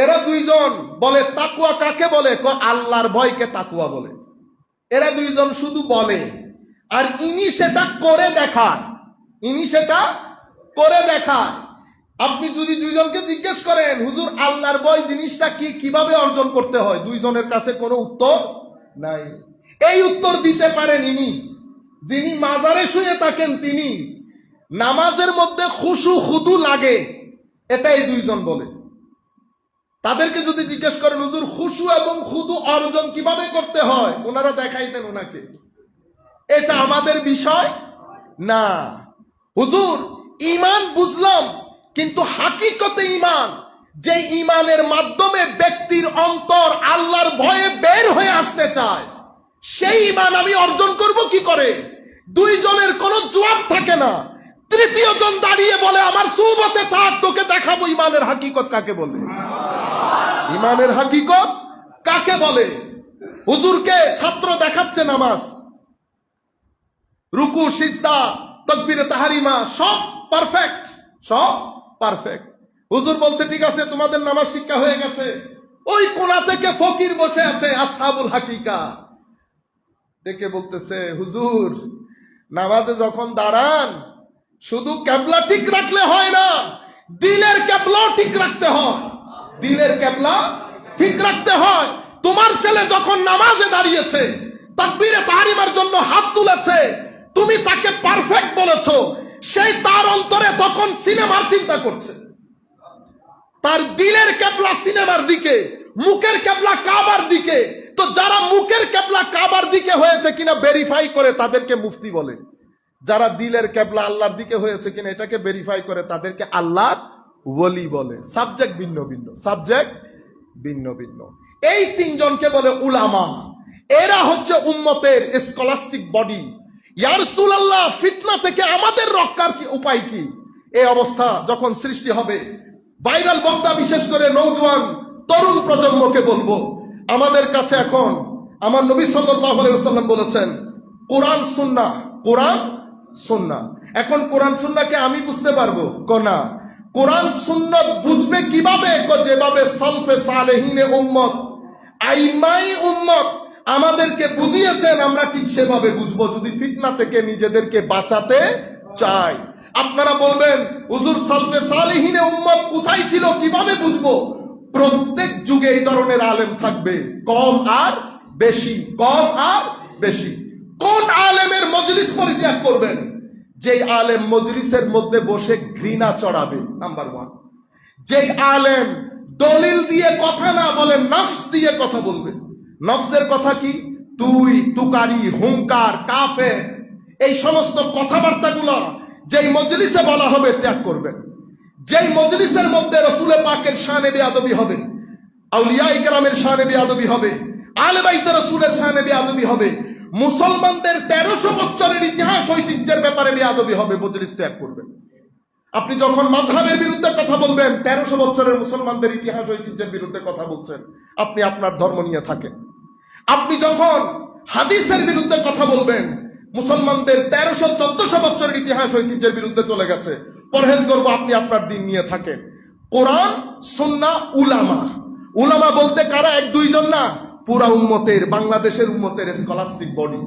এরা 2 জন বলে তাকওয়া কাকে বলে? আল্লাহর ভয়কে তাকওয়া বলে। এরা 2 জন শুধু বলে, আর ইনি সেটা করে দেখায়। আপনি যদি 2 জনকে জিজ্ঞেস করেন, হুজুর আল্লাহর ভয় জিনিসটা কি, কিভাবে অর্জন করতে হয়, 2 জনের কাছে কোনো উত্তর নাই। এই উত্তর দিতে পারেন ইনি, যিনি মাজারে শুয়ে থাকেন, তিনি নামাজের মধ্যে খুশু খুদু লাগে, এটাই 2 জন বলে। তাদেরকে যদি জিজ্ঞেস করেন, হুজুর খুশু এবং খুদু অর্জন কিভাবে করতে হয়, ওনারা দেখাইতেন ওনাকে। এটা আমাদের বিষয় না। হুজুর ঈমান বুঝলাম, কিন্তু হাকিকতে ঈমান, যে ঈমানের মাধ্যমে ব্যক্তির অন্তর আল্লাহর ভয়ে বের হয়ে আসতে চায়, সেই ঈমান আমি অর্জন করব কি করে? 2 জনের কোনো জবাব থাকে না। 3য় জন দাঁড়িয়ে বলে, আমার সুহবতে থাক, তোকে দেখাবো ঈমানের হাকিকত কাকে বলে। ঈমানের হাকিকত কাকে বলে? হুজুরকে ছাত্র দেখাচ্ছে নামাজ, রুকু, সিজদা, তাকবীরে তাহরিমা সব পারফেক্ট। হুজুর বলছে ঠিক আছে, তোমাদের নামাজ শিক্ষা হয়ে গেছে। ওই কোণা থেকে ফকির বসে আছে, আসহাবুল হাকিকা, ডেকে বলতেছে, হুজুর নামাজে যখন দাঁড়ান শুধু কেবলা ঠিক রাখলে হয় না, দিলের কেবলাও ঠিক রাখতে হয়। তোমার ছেলে যখন নামাজে দাঁড়িয়েছে, তাকবীরে তাহরিমার জন্য হাত তুলেছে, তুমি তাকে পারফেক্ট বলেছো, সেই তার অন্তরে তখন সিনেমার চিন্তা করছে। তার দিলের কেবলা সিনেমার দিকে, মুখের কেবলা কাবার দিকে। তো যারা মুখের কেবলা কাবার দিকে হয়েছে কিনা ভেরিফাই করে তাদেরকে মুফতি বলে, যারা দিলের কেবলা আল্লাহর দিকে হয়েছে কিনা এটাকে ভেরিফাই করে তাদেরকে আল্লাহর ওলি বলে। সাবজেক্ট ভিন্ন ভিন্ন। এই 3 জনকে বলে উলামা। এরা হচ্ছে উম্মতের স্কলাস্টিক বডি। ইয়া রাসূলুল্লাহ, ফিতনা থেকে আমাদের রক্ষার কি উপায় কি? এই অবস্থা যখন সৃষ্টি হবে, ভাইরাল বক্তা বিশেষ করে নওজোয়ান তরুণ প্রজন্মকে বলবো, আমাদের কাছে এখন আমার নবী সাল্লাল্লাহু আলাইহি ওয়াসাল্লাম বলেছেন কোরআন সুন্নাহ, কোরআন সুন্নাহ। এখন কোরআন সুন্নাহকে আমি বুঝতে পারবো না, কোরআন সুন্নাহ বুঝবে কিভাবে? যেভাবে সালফে সালেহিনে উম্মত, আইমাই উম্মত আমাদেরকে বুঝিয়েছেন, আমরা ঠিক সেভাবে বুঝবো যদি ফিতনা থেকে নিজেদেরকে বাঁচাতে চাই। আপনারা বলবেন হুজুর সালফে সালেহিনে উম্মত কোথায় ছিল, কিভাবে বুঝবো? প্রত্যেক যুগে এই ধরনের আলেম থাকবে, কম আর বেশি, কম আর বেশি। কোন আলেমের মজলিস পরিত্যাগ করবেন? যেই আলেম মজলিসের মধ্যে বসে ঘৃণা চড়াবে, নাম্বার ওয়ান। যেই আলেম দলিল দিয়ে কথা না বলে নফস দিয়ে কথা বলবে। নফসের কথা কি? তুই, তুকারি, হুঙ্কার, কাফের, এই সমস্ত কথাবার্তাগুলো যেই মজলিসে বলা হবে ত্যাগ করবেন। যেই মজলিসের মধ্যে রাসূল পাকের শানে বেয়াদবি হবে, আউলিয়া ইকরামের শানে বেয়াদবি হবে, আলে বাইতে রাসূলের শানে বেয়াদবি হবে, মুসলমানদের 1300 বছরের ইতিহাস ঐতিহ্যের ব্যাপারে বেয়াদবি হবে, মজলিস ত্যাগ করবেন। আপনি যখন মাযহাবের বিরুদ্ধে কথা বলবেন, 1300 বছরের মুসলমানদের ইতিহাস ঐতিহ্যের বিরুদ্ধে কথা বলছেন, আপনি আপনার ধর্ম নিয়ে থাকেন। আপনি যখন হাদিসের বিরুদ্ধে কথা বলবেন, মুসলমানদের 1300-1400 বছরের ইতিহাস ঐতিহ্যের বিরুদ্ধে চলে গেছে, পরহেজ করবো, আপনি আপনার দিন নিয়ে থাকেন। কোরআন সুন্নাহ উলামা, উলামা বলতে কারা? এক দুইজন না, পুরা উম্মতের, বাংলাদেশের উম্মতের স্কলাস্টিক বডি,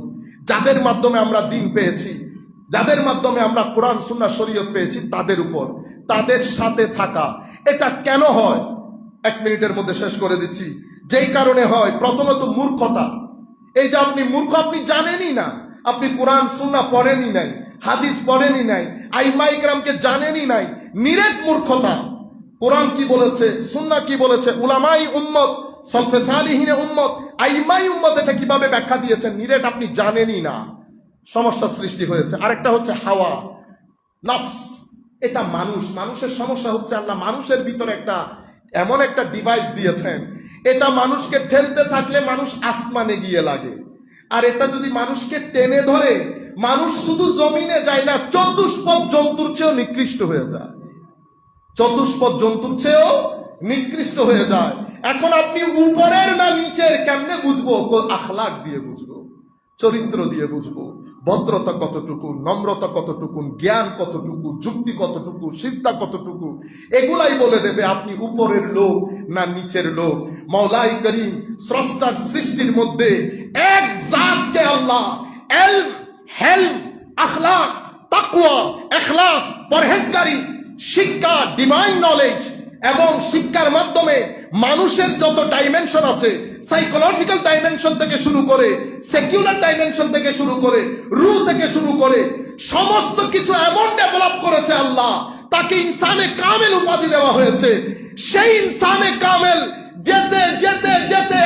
যাদের মাধ্যমে আমরা দিন পেয়েছি, যাদের মাধ্যমে আমরা কোরআন সুন্নাহ শরীয়ত পেয়েছি, তাদের উপর, তাদের সাথে থাকা। এটা কেন হয়? 1 মিনিটের মধ্যে শেষ করে দিচ্ছি। যেই কারণে হয়, প্রথমত মূর্খতা। এই যে আপনি মূর্খ, আপনি জানেনই না, আপনি কোরআন সুন্নাহ পড়েনই নাই, হাদিস পড়েনই নাই, আইমা ইকরামকে জানেনই নাই, নিরেট মূর্খতা। কোরআন কি বলেছে, সুন্নাহ কি বলেছে, উলামাই উম্মত, সালফে সালিহিনে উম্মত, আইমাই উম্মত এটা কিভাবে ব্যাখ্যা দিয়েছেন, নিরেট আপনি জানেনই না, সমস্যা সৃষ্টি হয়েছে। আরেকটা হচ্ছে হাওয়া, নফস। এটা মানুষের সমস্যা হচ্ছে আল্লাহ মানুষের ভিতরে একটা এমন একটা ডিভাইস দিয়েছেন, এটা মানুষকে ঠেলতে থাকলে মানুষ আসমানে গিয়ে লাগে। আর এটা যদি মানুষকে টেনে ধরে, মানুষ শুধু জমিনে যায় না, চতুষ্পদ জন্তুর চেয়েও নিকৃষ্ট হয়ে যায়, চতুষ্পদ জন্তুর চেয়েও নিকৃষ্ট হয়ে যায়। এখন আপনি উপরের না নিচের কেমনে বুঝবো? আখলাক দিয়ে বুঝবো, চরিত্র দিয়ে বুঝবো, ভদ্রতা কতটুকু, নম্রতা কতটুকু, জ্ঞান কতটুকু, যুক্তি কতটুকু, সিজদা কতটুকু, এগুলাই বলে দেবে আপনি উপরের লোক না নিচের লোক। মাওলাই করিম স্রষ্টার সৃষ্টির মধ্যে এক জাতকে আল্লাহ ইলম, হেলম, আখলাক, তাকওয়া, ইখলাস, পরহেজগারি, শিক্ষা, ডিভাইন নলেজ এবং শিক্ষার মাধ্যমে মানুষের যত ডাইমেনশন আছে, সাইকোলজিক্যাল ডাইমেনশন থেকে শুরু করে, সেকুলার ডাইমেনশন থেকে শুরু করে, রুহ থেকে শুরু করে, সমস্ত কিছু এমন ডেভেলপ করেছে আল্লাহ, তাকে ইনসানে কামেল উপাধি দেওয়া হয়েছে। সেই ইনসানে কামেল যেতে যেতে যেতে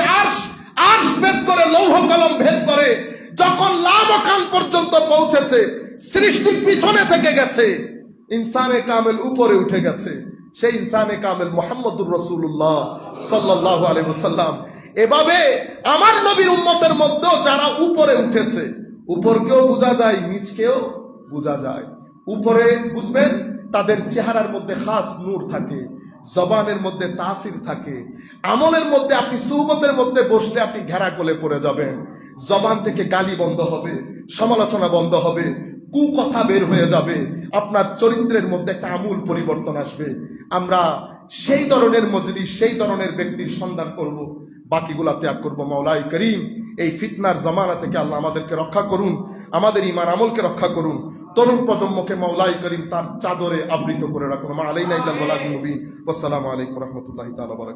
আরশ ভেদ করে, লৌহ কলম ভেদ করে, যখন লামাকান পর্যন্ত পৌঁছেছে, সৃষ্টির পিছনে থেকে গেছে, ইনসানে কামেল উপরে উঠে গেছে। সেই ইনসানে কামেল মুহাম্মদুর রাসূলুল্লাহ সাল্লাল্লাহু আলাইহি ওয়াসাল্লাম। এভাবে আমার নবীর উম্মতের মধ্যে যারা উপরে উঠেছে, উপরকেও বোঝা যায়, নিচকেও বোঝা যায়। উপরে বুঝবেন তাদের চেহারার মধ্যে খাস নূর থাকে, জবানের মধ্যে তাসির থাকে, আমলের মধ্যে, আপনি সুহবতের মধ্যে বসলে আপনি ঘেরা কোলে পড়ে যাবেন, জবান থেকে গালি বন্ধ হবে, সমালোচনা বন্ধ হবে, কুকথা বের হয়ে যাবে, আপনার চরিত্রের মধ্যে একটা আমূল পরিবর্তন আসবে। আমরা সেই ধরনের মজলিস, সেই ধরনের ব্যক্তির সন্ধান করব, বাকিগুলা ত্যাগ করবো। মাওলাই করিম এই ফিতনার জমানা থেকে আল্লাহ আমাদেরকে রক্ষা করুন, আমাদের ঈমান আমলকে রক্ষা করুন, তরুণ প্রজন্মকে মাওলাই করিম তার চাদরে আবৃত করে রাখুন। মা আলাইনা ইল্লাল বালাগুল মুবিন। আসসালামু আলাইকুম ওয়া রাহমাতুল্লাহি তাআলা ওয়া বারাকাতুহু।